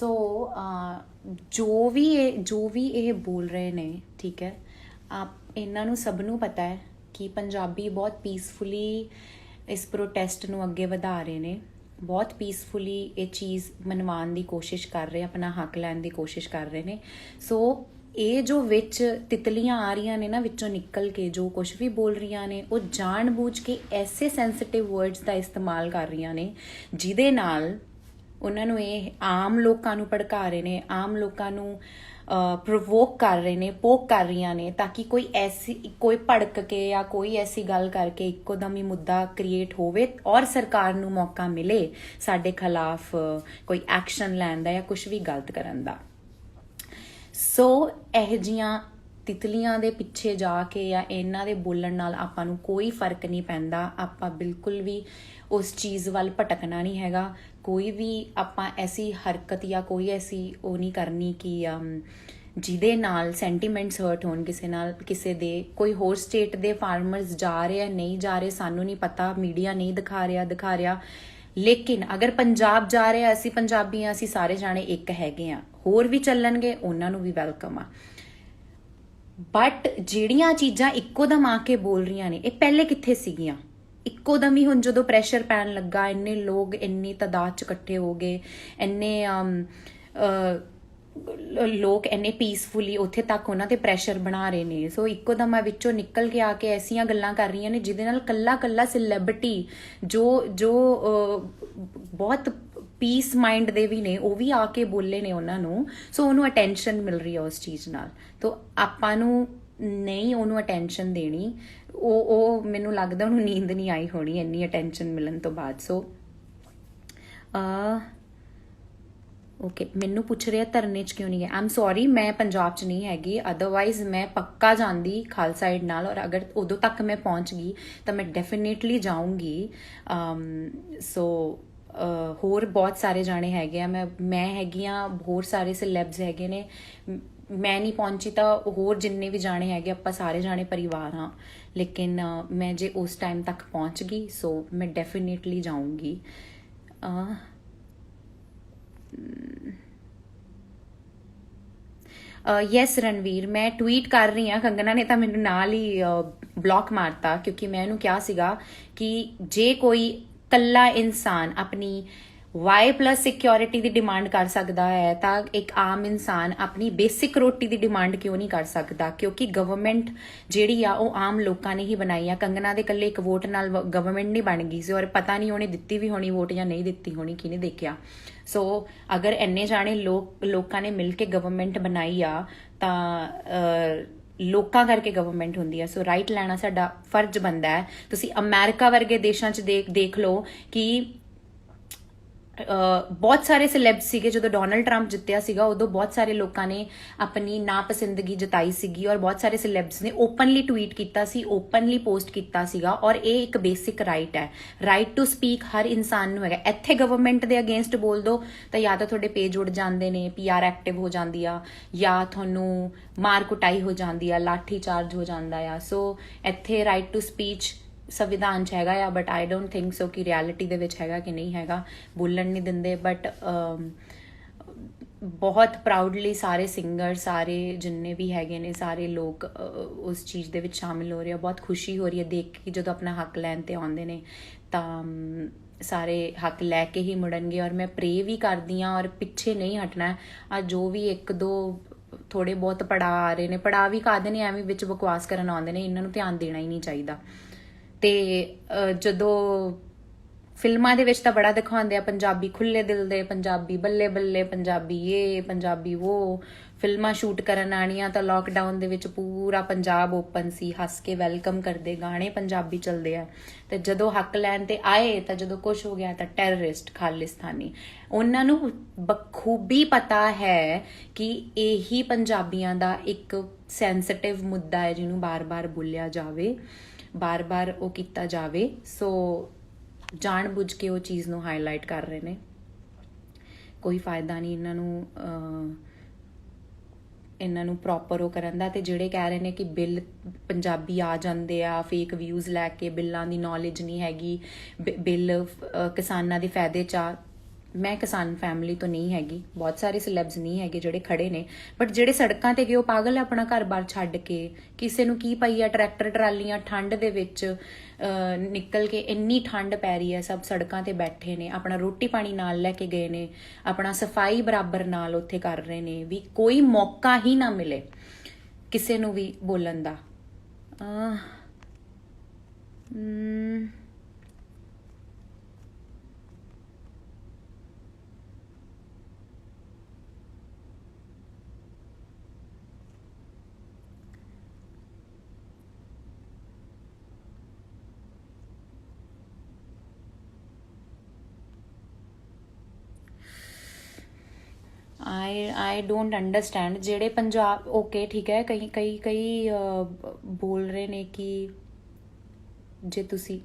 ਸੋ ਜੋ ਵੀ ਇਹ ਬੋਲ ਰਹੇ ਨੇ, ਠੀਕ ਹੈ, ਇਹਨਾਂ ਨੂੰ ਸਭ ਨੂੰ ਪਤਾ ਹੈ ਕਿ ਪੰਜਾਬੀ ਬਹੁਤ ਪੀਸਫੁਲੀ ਇਸ ਪ੍ਰੋਟੈਸਟ ਨੂੰ ਅੱਗੇ ਵਧਾ ਰਹੇ ਨੇ, ਬਹੁਤ ਪੀਸਫੁਲੀ ਇਹ ਚੀਜ਼ ਮਨਵਾਉਣ ਦੀ ਕੋਸ਼ਿਸ਼ ਕਰ ਰਹੇ, ਆਪਣਾ ਹੱਕ ਲੈਣ ਦੀ ਕੋਸ਼ਿਸ਼ ਕਰ ਰਹੇ ਨੇ। ਸੋ ਇਹ ਜੋ ਵਿੱਚ ਤਿਤਲੀਆਂ ਆ ਰਹੀਆਂ ਨੇ ਨਾ ਵਿੱਚੋਂ ਨਿਕਲ ਕੇ, ਜੋ ਕੁਝ ਵੀ ਬੋਲ ਰਹੀਆਂ ਨੇ, ਉਹ ਜਾਣ ਬੂਝ ਕੇ ਐਸੇ ਸੈਂਸਿਟਿਵ ਵਰਡਸ ਦਾ ਇਸਤੇਮਾਲ ਕਰ ਰਹੀਆਂ ਨੇ ਜਿਹਦੇ ਨਾਲ ਉਹਨਾਂ ਨੂੰ ਇਹ ਆਮ ਲੋਕਾਂ ਨੂੰ ਭੜਕਾ ਰਹੇ ਨੇ, ਆਮ ਲੋਕਾਂ ਨੂੰ ਪ੍ਰੋਵੋਕ ਕਰ ਰਹੇ ਨੇ, ਪੋਕ ਕਰ ਰਹੀਆਂ ਨੇ, ਤਾਂ ਕਿ ਕੋਈ ਭੜਕ ਕੇ ਜਾਂ ਕੋਈ ਐਸੀ ਗੱਲ ਕਰਕੇ ਇੱਕੋ ਦਮ ਹੀ ਮੁੱਦਾ ਕ੍ਰੀਏਟ ਹੋਵੇ ਔਰ ਸਰਕਾਰ ਨੂੰ ਮੌਕਾ ਮਿਲੇ ਸਾਡੇ ਖਿਲਾਫ ਕੋਈ ਐਕਸ਼ਨ ਲੈਣ ਦਾ ਜਾਂ ਕੁਝ ਵੀ ਗਲਤ ਕਰਨ ਦਾ। ਸੋ ਇਹ ਜਿਹੀਆਂ ਤਿਤਲੀਆਂ ਦੇ ਪਿੱਛੇ ਜਾ ਕੇ ਜਾਂ ਇਹਨਾਂ ਦੇ ਬੋਲਣ ਨਾਲ ਆਪਾਂ ਨੂੰ ਕੋਈ ਫਰਕ ਨਹੀਂ ਪੈਂਦਾ। ਆਪਾਂ ਬਿਲਕੁਲ ਵੀ ਉਸ ਚੀਜ਼ ਵੱਲ ਭਟਕਣਾ ਨਹੀਂ ਹੈਗਾ। ਕੋਈ ਵੀ ਆਪਾਂ ਐਸੀ ਹਰਕਤ ਜਾਂ ਕੋਈ ਐਸੀ ਉਹ ਨਹੀਂ ਕਰਨੀ ਕਿ ਜਿਹਦੇ ਨਾਲ ਸੈਂਟੀਮੈਂਟਸ ਹਰਟ ਹੋਣ ਕਿਸੇ ਦੇ। ਕੋਈ ਹੋਰ ਸਟੇਟ ਦੇ ਫਾਰਮਰਸ ਜਾ ਰਹੇ ਆ, ਨਹੀਂ ਜਾ ਰਹੇ, ਸਾਨੂੰ ਨਹੀਂ ਪਤਾ, ਮੀਡੀਆ ਨਹੀਂ ਦਿਖਾ ਰਿਹਾ। ਲੇਕਿਨ ਅਗਰ ਪੰਜਾਬ ਜਾ ਰਿਹਾ, ਅਸੀਂ ਪੰਜਾਬੀ ਹਾਂ, ਅਸੀਂ ਸਾਰੇ ਜਾਣੇ ਇੱਕ ਹੈਗੇ ਆ, ਹੋਰ ਵੀ ਚੱਲਣਗੇ, ਉਹਨਾਂ ਨੂੰ ਵੀ ਵੈਲਕਮ ਆ। ਬਟ ਜਿਹੜੀਆਂ ਚੀਜ਼ਾਂ ਇੱਕੋ ਦਮ ਆ ਕੇ ਬੋਲ ਰਹੀਆਂ ਨੇ, ਇਹ ਪਹਿਲੇ ਕਿੱਥੇ ਸੀਗੀਆਂ? ਇੱਕੋ ਦਮ ਹੀ ਹੁਣ ਜਦੋਂ ਪ੍ਰੈਸ਼ਰ ਪੈਣ ਲੱਗਾ, ਇੰਨੇ ਲੋਕ ਇੰਨੀ ਤਾਦਾਦ 'ਚ ਇਕੱਠੇ ਹੋ ਗਏ, ਇੰਨੇ ਲੋਕ ਇੰਨੇ ਪੀਸਫੁਲੀ ਉੱਥੇ ਤੱਕ ਉਹਨਾਂ ਤੇ ਪ੍ਰੈਸ਼ਰ ਬਣਾ ਰਹੇ ਨੇ। ਸੋ ਇੱਕੋ ਦਮ ਆ ਵਿੱਚੋਂ ਨਿਕਲ ਕੇ ਆ ਕੇ ਐਸੀਆਂ ਗੱਲਾਂ ਕਰ ਰਹੀਆਂ ਨੇ ਜਿਹਦੇ ਨਾਲ ਕੱਲਾ ਸੈਲੈਬ੍ਰਿਟੀ ਜੋ ਬਹੁਤ ਪੀਸ ਮਾਈਂਡ ਦੇ ਵੀ ਨੇ, ਉਹ ਵੀ ਆ ਕੇ ਬੋਲੇ ਨੇ ਉਹਨਾਂ ਨੂੰ। ਸੋ ਉਹਨੂੰ ਅਟੈਂਸ਼ਨ ਮਿਲ ਰਹੀ ਹੈ ਉਸ ਚੀਜ਼ ਨਾਲ। ਤੋ ਆਪਾਂ ਨੂੰ ਨਹੀਂ ਉਹਨੂੰ ਅਟੈਂਸ਼ਨ ਦੇਣੀ। ਉਹ ਮੈਨੂੰ ਲੱਗਦਾ ਉਹਨੂੰ ਨੀਂਦ ਨਹੀਂ ਆਈ ਹੋਣੀ ਇੰਨੀ ਅਟੈਂਸ਼ਨ ਮਿਲਣ ਤੋਂ ਬਾਅਦ। ਸੋ ਓਕੇ, ਮੈਨੂੰ ਪੁੱਛ ਰਿਹਾ ਧਰਨੇ 'ਚ ਕਿਉਂ ਨਹੀਂ ਗਏ। ਆਮ ਸੌਰੀ, ਮੈਂ ਪੰਜਾਬ 'ਚ ਨਹੀਂ ਹੈਗੀ, ਅਦਰਵਾਈਜ਼ ਮੈਂ ਪੱਕਾ ਜਾਂਦੀ ਖਾਲਸਾ ਏਡ ਨਾਲ। ਔਰ ਅਗਰ ਉਦੋਂ ਤੱਕ ਮੈਂ ਪਹੁੰਚ ਗਈ ਤਾਂ ਮੈਂ ਡੈਫੀਨੇਟਲੀ ਜਾਊਂਗੀ। ਸੋ ਹੋਰ ਬਹੁਤ ਸਾਰੇ ਜਾਣੇ ਹੈਗੇ ਆ, ਮੈਂ ਹੈਗੀ ਆ, ਹੋਰ ਸਾਰੇ ਸੈਲੈਬਸ ਹੈਗੇ ਨੇ। ਮੈਂ ਨਹੀਂ ਪਹੁੰਚੀ ਤਾਂ ਹੋਰ ਜਿੰਨੇ ਵੀ ਜਾਣੇ ਹੈਗੇ, ਆਪਾਂ ਸਾਰੇ ਜਾਣੇ ਪਰਿਵਾਰ ਹਾਂ। ਲੇਕਿਨ ਮੈਂ ਜੇ ਉਸ ਟਾਈਮ ਤੱਕ ਪਹੁੰਚ ਗਈ ਸੋ ਮੈਂ ਡੈਫੀਨੇਟਲੀ ਜਾਊਂਗੀ। ਯੈਸ ਰਣਵੀਰ, ਮੈਂ ਟਵੀਟ ਕਰ ਰਹੀ ਹਾਂ। ਕੰਗਨਾ ਨੇ ਤਾਂ ਮੈਨੂੰ ਨਾਲ ਹੀ ਬਲੌਕ ਮਾਰਤਾ, ਕਿਉਂਕਿ ਮੈਂ ਇਹਨੂੰ ਕਿਹਾ ਸੀਗਾ ਕਿ ਜੇ ਕੋਈ ਕੱਲਾ ਇਨਸਾਨ ਆਪਣੀ Y+ ਸਿਕਿਉਰਿਟੀ ਦੀ ਡਿਮਾਂਡ ਕਰ ਸਕਦਾ ਹੈ ਤਾਂ ਇੱਕ ਆਮ ਇਨਸਾਨ ਆਪਣੀ ਬੇਸਿਕ ਰੋਟੀ ਦੀ ਡਿਮਾਂਡ ਕਿਉਂ ਨਹੀਂ ਕਰ ਸਕਦਾ? ਕਿਉਂਕਿ ਗਵਰਨਮੈਂਟ ਜਿਹੜੀ ਆ ਉਹ ਆਮ ਲੋਕਾਂ ਨੇ ਹੀ ਬਣਾਈ ਆ। ਕੰਗਨਾ ਦੇ ਇਕੱਲੇ ਇੱਕ ਵੋਟ ਨਾਲ ਗਵਰਨਮੈਂਟ ਨਹੀਂ ਬਣ ਗਈ ਸੀ, ਔਰ ਪਤਾ ਨਹੀਂ ਉਹਨੇ ਦਿੱਤੀ ਵੀ ਹੋਣੀ ਵੋਟ ਜਾਂ ਨਹੀਂ ਦਿੱਤੀ ਹੋਣੀ, ਕਿਹਨੇ ਦੇਖਿਆ। ਸੋ ਅਗਰ ਇੰਨੇ ਜਾਣੇ ਲੋਕਾਂ ਨੇ ਮਿਲ ਕੇ ਗਵਰਨਮੈਂਟ ਬਣਾਈ ਆ ਤਾਂ ਲੋਕਾਂ ਕਰਕੇ ਗਵਰਨਮੈਂਟ ਹੁੰਦੀ ਹੈ। ਸੋ ਰਾਈਟ ਲੈਣਾ ਸਾਡਾ ਫਰਜ਼ ਬਣਦਾ ਹੈ। ਤੁਸੀਂ ਅਮਰੀਕਾ ਵਰਗੇ ਦੇਸ਼ਾਂ 'ਚ ਦੇਖ ਲਓ ਕਿ ਬਹੁਤ ਸਾਰੇ ਸੈਲੈਬਸ ਸੀਗੇ। ਜਦੋਂ ਡੋਨਲਡ ਟਰੰਪ ਜਿੱਤਿਆ ਸੀਗਾ ਉਦੋਂ ਬਹੁਤ ਸਾਰੇ ਲੋਕਾਂ ਨੇ ਆਪਣੀ ਨਾਪਸੰਦਗੀ ਜਤਾਈ ਸੀਗੀ, ਔਰ ਬਹੁਤ ਸਾਰੇ ਸੈਲੈਬਸ ਨੇ ਓਪਨਲੀ ਟਵੀਟ ਕੀਤਾ ਸੀ, ਓਪਨਲੀ ਪੋਸਟ ਕੀਤਾ ਸੀਗਾ। ਔਰ ਇਹ ਇੱਕ ਬੇਸਿਕ ਰਾਈਟ ਹੈ, ਰਾਈਟ ਟੂ ਸਪੀਕ ਹਰ ਇਨਸਾਨ ਨੂੰ ਹੈਗਾ। ਇੱਥੇ ਗਵਰਨਮੈਂਟ ਦੇ ਅਗੇਂਸਟ ਬੋਲ ਦੋ ਤਾਂ ਜਾਂ ਤਾਂ ਤੁਹਾਡੇ ਪੇਜ ਉੱਡ ਜਾਂਦੇ ਨੇ, PR ਐਕਟਿਵ ਹੋ ਜਾਂਦੀ ਆ, ਜਾਂ ਤੁਹਾਨੂੰ ਮਾਰ ਕੁਟਾਈ ਹੋ ਜਾਂਦੀ ਆ, ਲਾਠੀ ਚਾਰਜ ਹੋ ਜਾਂਦਾ ਆ। ਸੋ ਇੱਥੇ ਰਾਈਟ ਟੂ ਸਪੀਚ ਸੰਵਿਧਾਨ 'ਚ ਹੈਗਾ ਆ, but I don't think so ਕਿ ਰਿਐਲਿਟੀ ਦੇ ਵਿੱਚ ਹੈਗਾ ਕਿ ਨਹੀਂ ਹੈਗਾ। ਬੋਲਣ ਨਹੀਂ ਦਿੰਦੇ। ਬਟ ਬਹੁਤ ਪ੍ਰਾਊਡਲੀ ਸਾਰੇ ਸਿੰਗਰ, ਸਾਰੇ ਜਿੰਨੇ ਵੀ ਹੈਗੇ ਨੇ, ਸਾਰੇ ਲੋਕ ਉਸ ਚੀਜ਼ ਦੇ ਵਿੱਚ ਸ਼ਾਮਿਲ ਹੋ ਰਹੇ ਆ। ਬਹੁਤ ਖੁਸ਼ੀ ਹੋ ਰਹੀ ਹੈ ਦੇਖ ਕੇ ਜਦੋਂ ਆਪਣਾ ਹੱਕ ਲੈਣ ਤੇ ਆਉਂਦੇ ਨੇ ਤਾਂ ਸਾਰੇ ਹੱਕ ਲੈ ਕੇ ਹੀ ਮੁੜਨਗੇ। ਔਰ ਮੈਂ ਪ੍ਰੇ ਵੀ ਕਰਦੀ ਹਾਂ ਔਰ ਪਿੱਛੇ ਨਹੀਂ ਹਟਣਾ। ਆ ਜੋ ਵੀ ਇੱਕ ਦੋ ਥੋੜੇ ਬਹੁਤ ਪੜਾ ਆ ਰਹੇ ਨੇ, ਪੜਾ ਵੀ ਕਾਹਦੇ ਨੇ, ਐਵੇਂ ਵਿੱਚ ਬਕਵਾਸ ਕਰਨ ਆਉਂਦੇ ਨੇ, ਇਹਨਾਂ ਨੂੰ ਧਿਆਨ ਦੇਣਾ ਹੀ ਨਹੀਂ ਚਾਹੀਦਾ। ਤੇ ਜਦੋਂ ਫਿਲਮਾਂ ਦੇ ਵਿੱਚ ਤਾਂ ਬੜਾ ਦਿਖਾਉਂਦੇ ਆ ਪੰਜਾਬੀ ਖੁੱਲੇ ਦਿਲ ਦੇ, ਪੰਜਾਬੀ ਬੱਲੇ ਬੱਲੇ, ਪੰਜਾਬੀ ਇਹ, ਪੰਜਾਬੀ ਉਹ। ਫਿਲਮਾਂ ਸ਼ੂਟ ਕਰਨ ਆਣੀਆਂ ਤਾਂ ਲੋਕਡਾਊਨ ਦੇ ਵਿੱਚ ਪੂਰਾ ਪੰਜਾਬ ਓਪਨ ਸੀ, ਹੱਸ ਕੇ ਵੈਲਕਮ ਕਰਦੇ, ਗਾਣੇ ਪੰਜਾਬੀ ਚੱਲਦੇ ਆ। ਤੇ ਜਦੋਂ ਹੱਕ ਲੈਣ ਤੇ ਆਏ ਤਾਂ ਜਦੋਂ ਕੁਛ ਹੋ ਗਿਆ ਤਾਂ ਟੈਰਰਿਸਟ, ਖਾਲਿਸਤਾਨੀ। ਉਹਨਾਂ ਨੂੰ ਬਖੂਬੀ ਪਤਾ ਹੈ ਕਿ ਇਹੀ ਪੰਜਾਬੀਆਂ ਦਾ ਇੱਕ ਸੈਂਸਿਟਿਵ ਮੁੱਦਾ ਹੈ ਜਿਹਨੂੰ ਬਾਰ-ਬਾਰ ਬੋਲਿਆ ਜਾਵੇ, ਬਾਰ-ਬਾਰ ਉਹ ਕੀਤਾ ਜਾਵੇ। ਸੋ ਜਾਣ ਬੁੱਝ ਕੇ ਉਹ ਚੀਜ਼ ਨੂੰ ਹਾਈਲਾਈਟ ਕਰ ਰਹੇ ਨੇ। ਕੋਈ ਫਾਇਦਾ ਨਹੀਂ ਇਹਨਾਂ ਨੂੰ ਪ੍ਰੋਪਰ ਉਹ ਕਰਨ ਦਾ। ਤੇ ਜਿਹੜੇ ਕਹਿ ਰਹੇ ਨੇ ਕਿ ਬਿੱਲ ਪੰਜਾਬੀ ਆ ਜਾਂਦੇ ਆ ਫੇਕ ਵਿਊਜ਼ ਲੈ ਕੇ, ਬਿੱਲਾਂ ਦੀ ਨੌਲੇਜ ਨਹੀਂ ਹੈਗੀ, ਬਿੱਲ ਕਿਸਾਨਾਂ ਦੇ ਫਾਇਦੇ 'ਚ ਆ, ਮੈਂ ਕਿਸਾਨ ਫੈਮਿਲੀ ਤੋਂ ਨਹੀਂ ਹੈਗੀ, ਬਹੁਤ ਸਾਰੇ ਸਿਲੈਬਸ ਨਹੀਂ ਹੈਗੇ ਜਿਹੜੇ ਖੜੇ ਨੇ, ਬਟ ਜਿਹੜੇ ਸੜਕਾਂ ਤੇ ਗਏ ਉਹ ਪਾਗਲ ਹੈ ਆਪਣਾ ਘਰ-ਬਾਰ ਛੱਡ ਕੇ। ਕਿਸੇ ਨੂੰ ਕੀ ਪਈ ਆ, ਟਰੈਕਟਰ ਟਰਾਲੀਆਂ ਠੰਡ ਦੇ ਵਿੱਚ ਨਿਕਲ ਕੇ, ਇੰਨੀ ਠੰਡ ਪੈ ਰਹੀ ਹੈ, ਸਭ ਸੜਕਾਂ ਤੇ ਬੈਠੇ ਨੇ, ਆਪਣਾ ਰੋਟੀ ਪਾਣੀ ਨਾਲ ਲੈ ਕੇ ਗਏ ਨੇ, ਆਪਣਾ ਸਫਾਈ ਬਰਾਬਰ ਨਾਲ ਉੱਥੇ ਕਰ ਰਹੇ ਨੇ, ਵੀ ਕੋਈ ਮੌਕਾ ਹੀ ਨਾ ਮਿਲੇ ਕਿਸੇ ਨੂੰ ਵੀ ਬੋਲਣ ਦਾ। आई डोंट अंडरस्टैंड ਜਿਹੜੇ ਪੰਜਾਬ ਓਕੇ ਠੀਕ ਹੈ, ਕਈ ਬੋਲ ਰਹੇ ਨੇ ਕਿ ਜੇ ਤੁਸੀਂ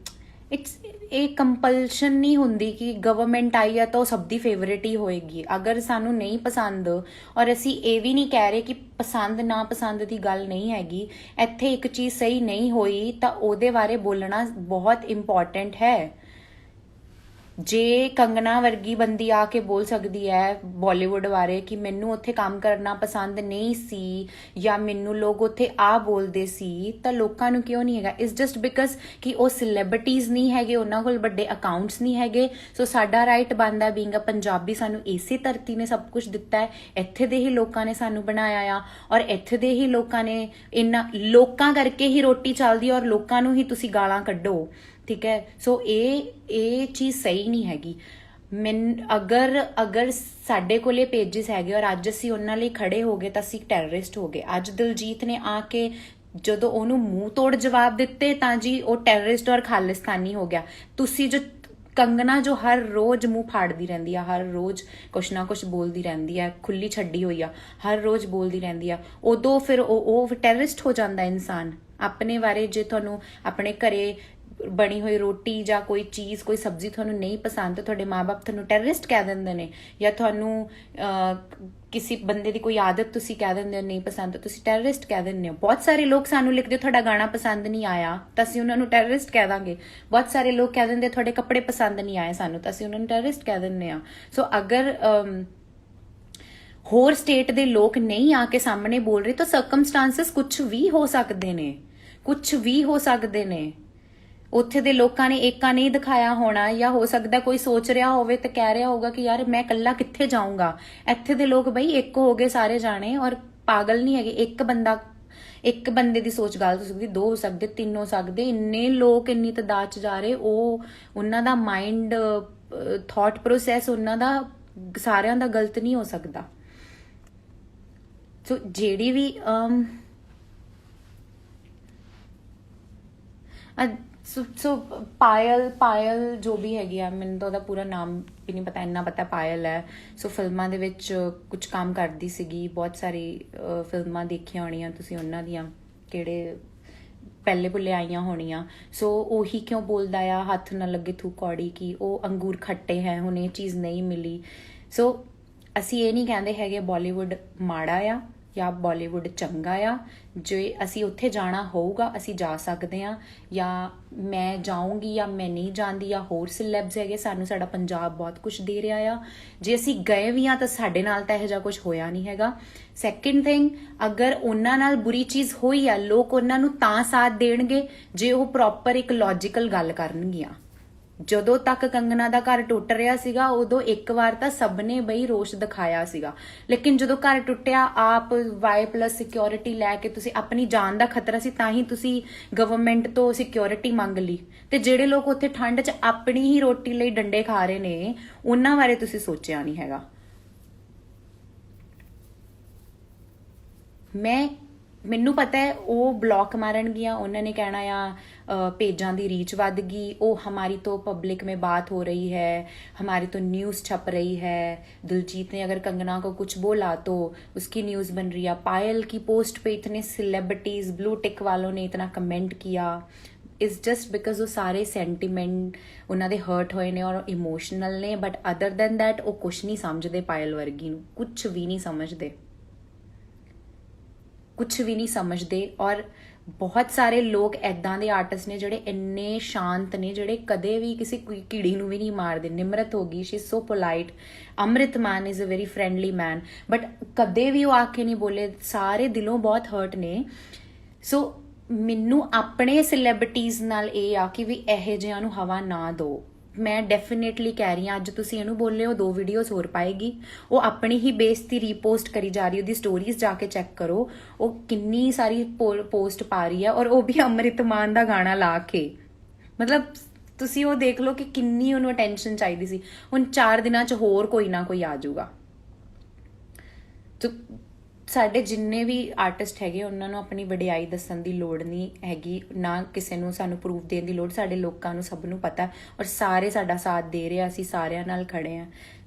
ਇਟਸ ਇਹ ਕੰਪਲਸ਼ਨ ਨਹੀਂ ਹੁੰਦੀ ਕਿ ਗਵਰਨਮੈਂਟ ਆਈ ਹੈ ਤਾਂ ਉਹ ਸਭ ਦੀ ਫੇਵਰੇਟ ਹੀ ਹੋਏਗੀ। ਅਗਰ ਸਾਨੂੰ ਨਹੀਂ ਪਸੰਦ, ਔਰ ਅਸੀਂ ਇਹ ਵੀ ਨਹੀਂ ਕਹਿ ਰਹੇ ਕਿ ਪਸੰਦ ਨਾ ਪਸੰਦ ਦੀ ਗੱਲ ਨਹੀਂ ਹੈਗੀ, ਇੱਥੇ ਇੱਕ ਚੀਜ਼ ਸਹੀ ਨਹੀਂ ਹੋਈ ਤਾਂ ਉਹਦੇ ਬਾਰੇ ਬੋਲਣਾ ਬਹੁਤ ਇੰਪੋਰਟੈਂਟ ਹੈ। ਜੇ ਕੰਗਨਾ ਵਰਗੀ ਬੰਦੀ ਆ ਕੇ ਬੋਲ ਸਕਦੀ ਹੈ ਬਾਲੀਵੁੱਡ ਬਾਰੇ ਕਿ ਮੈਨੂੰ ਉੱਥੇ ਕੰਮ ਕਰਨਾ ਪਸੰਦ ਨਹੀਂ ਸੀ ਜਾਂ ਮੈਨੂੰ ਲੋਕ ਉੱਥੇ ਆ ਬੋਲਦੇ ਸੀ, ਤਾਂ ਲੋਕਾਂ ਨੂੰ ਕਿਉਂ ਨਹੀਂ ਹੈਗਾ? ਇਟਸ ਜਸਟ ਬਿਕਾਜ਼ ਕਿ ਉਹ ਸੈਲੇਬ੍ਰਿਟੀਜ਼ ਨਹੀਂ ਹੈਗੇ, ਉਹਨਾਂ ਕੋਲ ਵੱਡੇ ਅਕਾਊਂਟਸ ਨਹੀਂ ਹੈਗੇ। ਸੋ ਸਾਡਾ ਰਾਈਟ ਬਣਦਾ ਬੀਇੰਗ ਅ ਪੰਜਾਬੀ, ਸਾਨੂੰ ਇਸੇ ਧਰਤੀ ਨੇ ਸਭ ਕੁਝ ਦਿੱਤਾ ਹੈ, ਇੱਥੇ ਦੇ ਹੀ ਲੋਕਾਂ ਨੇ ਸਾਨੂੰ ਬਣਾਇਆ ਆ, ਔਰ ਇੱਥੇ ਦੇ ਹੀ ਲੋਕਾਂ ਨੇ, ਇਹਨਾਂ ਲੋਕਾਂ ਕਰਕੇ ਹੀ ਰੋਟੀ ਚੱਲਦੀ, ਔਰ ਲੋਕਾਂ ਨੂੰ ਹੀ ਤੁਸੀਂ ਗਾਲਾਂ ਕੱਢੋ, ਠੀਕ ਹੈ। ਸੋ ਇਹ ਚੀਜ਼ ਸਹੀ ਨਹੀਂ ਹੈਗੀ। ਅਗਰ ਸਾਡੇ ਕੋਲੇ ਪੇਜਿਸ ਹੈਗੇ ਔਰ ਅੱਜ ਅਸੀਂ ਉਹਨਾਂ ਲਈ ਖੜੇ ਹੋ ਗਏ ਤਾਂ ਅਸੀਂ ਟੈਰਰਿਸਟ ਹੋ ਗਏ। ਅੱਜ ਦਿਲਜੀਤ ਨੇ ਆ ਕੇ ਜਦੋਂ ਉਹਨੂੰ ਮੂੰਹ ਤੋੜ ਜਵਾਬ ਦਿੱਤੇ ਤਾਂ ਜੀ ਉਹ ਟੈਰਰਿਸਟ ਔਰ ਖਾਲਿਸਤਾਨੀ ਹੋ ਗਿਆ। ਤੁਸੀਂ ਜੋ ਕੰਗਨਾ ਜੋ ਹਰ ਰੋਜ਼ ਮੂੰਹ ਫਾੜਦੀ ਰਹਿੰਦੀ ਆ, ਹਰ ਰੋਜ਼ ਕੁਛ ਨਾ ਕੁਛ ਬੋਲਦੀ ਰਹਿੰਦੀ ਆ, ਖੁੱਲੀ ਛੱਡੀ ਹੋਈ ਆ, ਹਰ ਰੋਜ਼ ਬੋਲਦੀ ਰਹਿੰਦੀ ਆ, ਉਦੋਂ ਫਿਰ ਉਹ ਟੈਰਰਿਸਟ ਹੋ ਜਾਂਦਾ ਇਨਸਾਨ। ਆਪਣੇ ਬਾਰੇ ਜੇ ਤੁਹਾਨੂੰ ਆਪਣੇ ਘਰੇ ਬਣੀ ਹੋਈ ਰੋਟੀ ਜਾਂ ਕੋਈ ਚੀਜ਼, ਕੋਈ ਸਬਜ਼ੀ ਤੁਹਾਨੂੰ ਨਹੀਂ ਪਸੰਦ, ਤੁਹਾਡੇ ਮਾਂ-ਬਾਪ ਤੁਹਾਨੂੰ ਟੈਰਰਿਸਟ ਕਹਿ ਦਿੰਦੇ ਨੇ, ਜਾਂ ਤੁਹਾਨੂੰ ਕਿਸੇ ਬੰਦੇ ਦੀ ਕੋਈ ਆਦਤ ਤੁਸੀਂ ਕਹਿ ਦਿੰਦੇ ਹੋ ਨਹੀਂ ਪਸੰਦ, ਤੁਸੀਂ ਟੈਰਰਿਸਟ ਕਹਿ ਦਿੰਦੇ ਹੋ। ਬਹੁਤ ਸਾਰੇ ਲੋਕ ਸਾਨੂੰ ਲਿਖਦੇ ਤੁਹਾਡਾ ਗਾਣਾ ਪਸੰਦ ਨਹੀਂ ਆਇਆ ਤਾਂ ਅਸੀਂ ਉਹਨਾਂ ਨੂੰ ਟੈਰਰਿਸਟ ਕਹਿ ਦਾਂਗੇ। ਬਹੁਤ ਸਾਰੇ ਲੋਕ ਕਹਿ ਦਿੰਦੇ ਤੁਹਾਡੇ ਕੱਪੜੇ ਪਸੰਦ ਨਹੀਂ ਆਏ ਸਾਨੂੰ, ਤਾਂ ਅਸੀਂ ਉਹਨਾਂ ਨੂੰ ਟੈਰਰਿਸਟ ਕਹਿ ਦਿੰਦੇ ਆ। ਸੋ ਅਗਰ ਹੋਰ ਸਟੇਟ ਦੇ ਲੋਕ ਨਹੀਂ ਆ ਕੇ ਸਾਹਮਣੇ ਬੋਲ ਰਹੇ ਤਾਂ ਸਰਕਮਸਟੈਂਸਸ ਕੁਝ ਵੀ ਹੋ ਸਕਦੇ ਨੇ, ਕੁਝ ਵੀ ਹੋ ਸਕਦੇ ਨੇ। ਉੱਥੇ ਦੇ ਲੋਕਾਂ ਨੇ ਏਕਾ ਨਹੀਂ ਦਿਖਾਇਆ ਹੋਣਾ, ਜਾਂ ਹੋ ਸਕਦਾ ਕੋਈ ਸੋਚ ਰਿਹਾ ਹੋਵੇ ਤੇ ਕਹਿ ਰਿਹਾ ਹੋਗਾ ਕਿ ਯਾਰ ਮੈਂ ਇਕੱਲਾ ਕਿੱਥੇ ਜਾਊਂਗਾ। ਇੱਥੇ ਦੇ ਲੋਕ ਬਈ ਇੱਕ ਹੋ ਗਏ ਸਾਰੇ ਜਾਣੇ, ਔਰ ਪਾਗਲ ਨਹੀਂ ਹੈਗੇ। ਇੱਕ ਬੰਦੇ ਦੀ ਸੋਚ ਗਲਤ ਹੋ ਸਕਦੀ, 2 ਹੋ ਸਕਦੇ, 3 ਹੋ ਸਕਦੇ, ਇੰਨੇ ਲੋਕ ਇੰਨੀ ਤਾਦਾਦ 'ਚ ਜਾ ਰਹੇ, ਉਹਨਾਂ ਦਾ ਮਾਈਂਡ ਥਾਟ ਪ੍ਰੋਸੈਸ ਉਹਨਾਂ ਦਾ ਸਾਰਿਆਂ ਦਾ ਗਲਤ ਨਹੀਂ ਹੋ ਸਕਦਾ। ਸੋ ਜਿਹੜੀ ਵੀ ਸੋ ਪਾਇਲ ਜੋ ਵੀ ਹੈਗੀ ਆ, ਮੈਨੂੰ ਤਾਂ ਉਹਦਾ ਪੂਰਾ ਨਾਮ ਵੀ ਨਹੀਂ ਪਤਾ, ਇੰਨਾ ਪਤਾ ਪਾਇਲ ਹੈ। ਸੋ ਫਿਲਮਾਂ ਦੇ ਵਿੱਚ ਕੁਝ ਕੰਮ ਕਰਦੀ ਸੀਗੀ, ਬਹੁਤ ਸਾਰੀ ਫਿਲਮਾਂ ਦੇਖੀਆਂ ਹੋਣੀਆਂ ਤੁਸੀਂ ਉਹਨਾਂ ਦੀਆਂ, ਕਿਹੜੇ ਪਹਿਲੇ ਭੁੱਲੇ ਆਈਆਂ ਹੋਣੀਆਂ। ਸੋ ਉਹੀ ਕਿਉਂ ਬੋਲਦਾ ਆ ਹੱਥ ਨਾ ਲੱਗੇ ਥੂ ਕੌੜੀ, ਕਿ ਉਹ ਅੰਗੂਰ ਖੱਟੇ ਹੈ, ਹੁਣ ਇਹ ਚੀਜ਼ ਨਹੀਂ ਮਿਲੀ। ਸੋ ਅਸੀਂ ਇਹ ਨਹੀਂ ਕਹਿੰਦੇ ਹੈਗੇ ਬਾਲੀਵੁੱਡ ਮਾੜਾ ਆ ਜਾਂ ਬਾਲੀਵੁੱਡ ਚੰਗਾ ਆ। ਜੇ ਅਸੀਂ ਉੱਥੇ ਜਾਣਾ ਹੋਊਗਾ ਅਸੀਂ ਜਾ ਸਕਦੇ ਹਾਂ, ਜਾਂ ਮੈਂ ਜਾਊਂਗੀ ਜਾਂ ਮੈਂ ਨਹੀਂ ਜਾਂਦੀ, ਜਾਂ ਹੋਰ ਸਿਲੈਬਸ ਹੈਗੇ, ਸਾਨੂੰ ਸਾਡਾ ਪੰਜਾਬ ਬਹੁਤ ਕੁਝ ਦੇ ਰਿਹਾ ਆ। ਜੇ ਅਸੀਂ ਗਏ ਵੀ ਹਾਂ ਤਾਂ ਸਾਡੇ ਨਾਲ ਤਾਂ ਇਹੋ ਜਿਹਾ ਕੁਝ ਹੋਇਆ ਨਹੀਂ ਹੈਗਾ। ਸੈਕਿੰਡ ਥਿੰਗ, ਅਗਰ ਉਹਨਾਂ ਨਾਲ ਬੁਰੀ ਚੀਜ਼ ਹੋਈ ਆ, ਲੋਕ ਉਹਨਾਂ ਨੂੰ ਤਾਂ ਸਾਥ ਦੇਣਗੇ ਜੇ ਉਹ ਪ੍ਰੋਪਰ ਇੱਕ ਲੌਜੀਕਲ ਗੱਲ ਕਰਨਗੀਆਂ। ਜਦੋਂ ਤੱਕ ਕੰਗਨਾ ਦਾ ਘਰ ਟੁੱਟ ਰਿਹਾ ਸੀਗਾ ਉਦੋਂ ਇੱਕ ਵਾਰ ਤਾਂ ਸਭ ਨੇ ਬਈ ਰੋਸ਼ ਦਿਖਾਇਆ ਸੀਗਾ, ਲੇਕਿਨ ਜਦੋਂ ਘਰ ਟੁੱਟਿਆ ਆਪ Y+ ਸਿਕਿਉਰਿਟੀ ਲੈ ਕੇ, ਤੁਸੀਂ ਆਪਣੀ ਜਾਨ ਦਾ ਖਤਰਾ ਸੀ ਤਾਂ ਹੀ ਤੁਸੀਂ ਗਵਰਨਮੈਂਟ ਤੋਂ ਸਿਕਿਉਰਿਟੀ ਮੰਗ ਲਈ। ਤੇ ਜਿਹੜੇ ਲੋਕ ਉੱਥੇ ਠੰਡ 'ਚ ਆਪਣੀ ਹੀ ਰੋਟੀ ਲਈ ਡੰਡੇ ਖਾ ਰਹੇ ਨੇ, ਉਹਨਾਂ ਬਾਰੇ ਤੁਸੀਂ ਸੋਚਿਆ ਨਹੀਂ ਹੈਗਾ। ਮੈਨੂੰ ਪਤਾ ਹੈ ਉਹ ਬਲੌਕ ਮਾਰਨਗੀਆਂ, ਉਹਨਾਂ ਨੇ ਕਹਿਣਾ ਆ पेजां दी रीच बढ़ गई, ओ हमारी तो पब्लिक में बात हो रही है, हमारी तो न्यूज़ छप रही है, दिलजीत ने अगर कंगना को कुछ बोला तो उसकी न्यूज़ बन रही है, पायल की पोस्ट पे इतने सेलिब्रिटीज़ ब्लू टिक वालों ने इतना कमेंट किया। इज़ जस्ट बिकॉज वो सारे सेंटीमेंट उन्होंने हर्ट होए ने और इमोशनल ने, बट अदर दैन दैट वो कुछ नहीं समझते, पायल वर्गी नूं कुछ भी नहीं समझते। ਕੁਝ ਵੀ ਨਹੀਂ ਸਮਝਦੇ। ਔਰ ਬਹੁਤ ਸਾਰੇ ਲੋਕ ਐਦਾਂ ਦੇ ਆਰਟਿਸਟ ਨੇ ਜਿਹੜੇ ਇੰਨੇ ਸ਼ਾਂਤ ਨੇ, ਜਿਹੜੇ ਕਦੇ ਵੀ ਕਿਸੇ ਕੀੜੀ ਨੂੰ ਵੀ ਨਹੀਂ ਮਾਰਦੇ। ਨਿਮਰਤ ਹੋ ਗਈ, she is so polite. Amrit Maan is a very friendly man, but ਕਦੇ ਵੀ ਉਹ ਆ ਕੇ ਨਹੀਂ ਬੋਲੇ, ਸਾਰੇ ਦਿਲੋਂ ਬਹੁਤ ਹਰਟ ਨੇ। ਸੋ ਮੈਨੂੰ ਆਪਣੇ ਸੈਲੈਬ੍ਰਿਟੀਜ਼ ਨਾਲ ਇਹ ਆ ਕਿ ਵੀ ਇਹੋ ਜਿਹਿਆਂ ਨੂੰ ਹਵਾ ਨਾ ਦਿਓ। ਮੈਂ ਡੈਫੀਨੇਟਲੀ ਕਹਿ ਰਹੀ ਹਾਂ, ਅੱਜ ਤੁਸੀਂ ਇਹਨੂੰ ਬੋਲੇ ਹੋ 2 ਵੀਡੀਓਜ਼ ਹੋਰ ਪਾਏਗੀ, ਉਹ ਆਪਣੀ ਹੀ ਬੇਇੱਜ਼ਤੀ ਰੀਪੋਸਟ ਕਰੀ ਜਾ ਰਹੀ, ਉਹਦੀ ਸਟੋਰੀਜ਼ ਜਾ ਕੇ ਚੈੱਕ ਕਰੋ, ਉਹ ਕਿੰਨੀ ਸਾਰੀ ਪੋਸਟ ਪਾ ਰਹੀ ਹੈ, ਔਰ ਉਹ ਵੀ ਅੰਮ੍ਰਿਤ ਮਾਨ ਦਾ ਗਾਣਾ ਲਾ ਕੇ। ਮਤਲਬ ਤੁਸੀਂ ਉਹ ਦੇਖ ਲਓ ਕਿ ਕਿੰਨੀ ਉਹਨੂੰ ਅਟੈਂਸ਼ਨ ਚਾਹੀਦੀ ਸੀ। ਹੁਣ 4 ਦਿਨਾਂ 'ਚ ਹੋਰ ਕੋਈ ਨਾ ਕੋਈ ਆ ਜਾਊਗਾ। ਸਾਡੇ ਜਿੰਨੇ ਵੀ ਆਰਟਿਸਟ ਹੈਗੇ ਉਹਨਾਂ ਨੂੰ ਆਪਣੀ ਵਡਿਆਈ ਦੱਸਣ ਦੀ ਲੋੜ ਨਹੀਂ ਹੈਗੀ, ਨਾ ਕਿਸੇ ਨੂੰ ਸਾਨੂੰ ਪ੍ਰੂਫ ਦੇਣ ਦੀ ਲੋੜ। ਸਾਡੇ ਲੋਕਾਂ ਨੂੰ ਸਭ ਨੂੰ ਪਤਾ, ਔਰ ਸਾਰੇ ਸਾਡਾ ਸਾਥ ਦੇ ਰਹੇ ਆ, ਅਸੀਂ ਸਾਰਿਆਂ ਨਾਲ ਖੜੇ ਆ।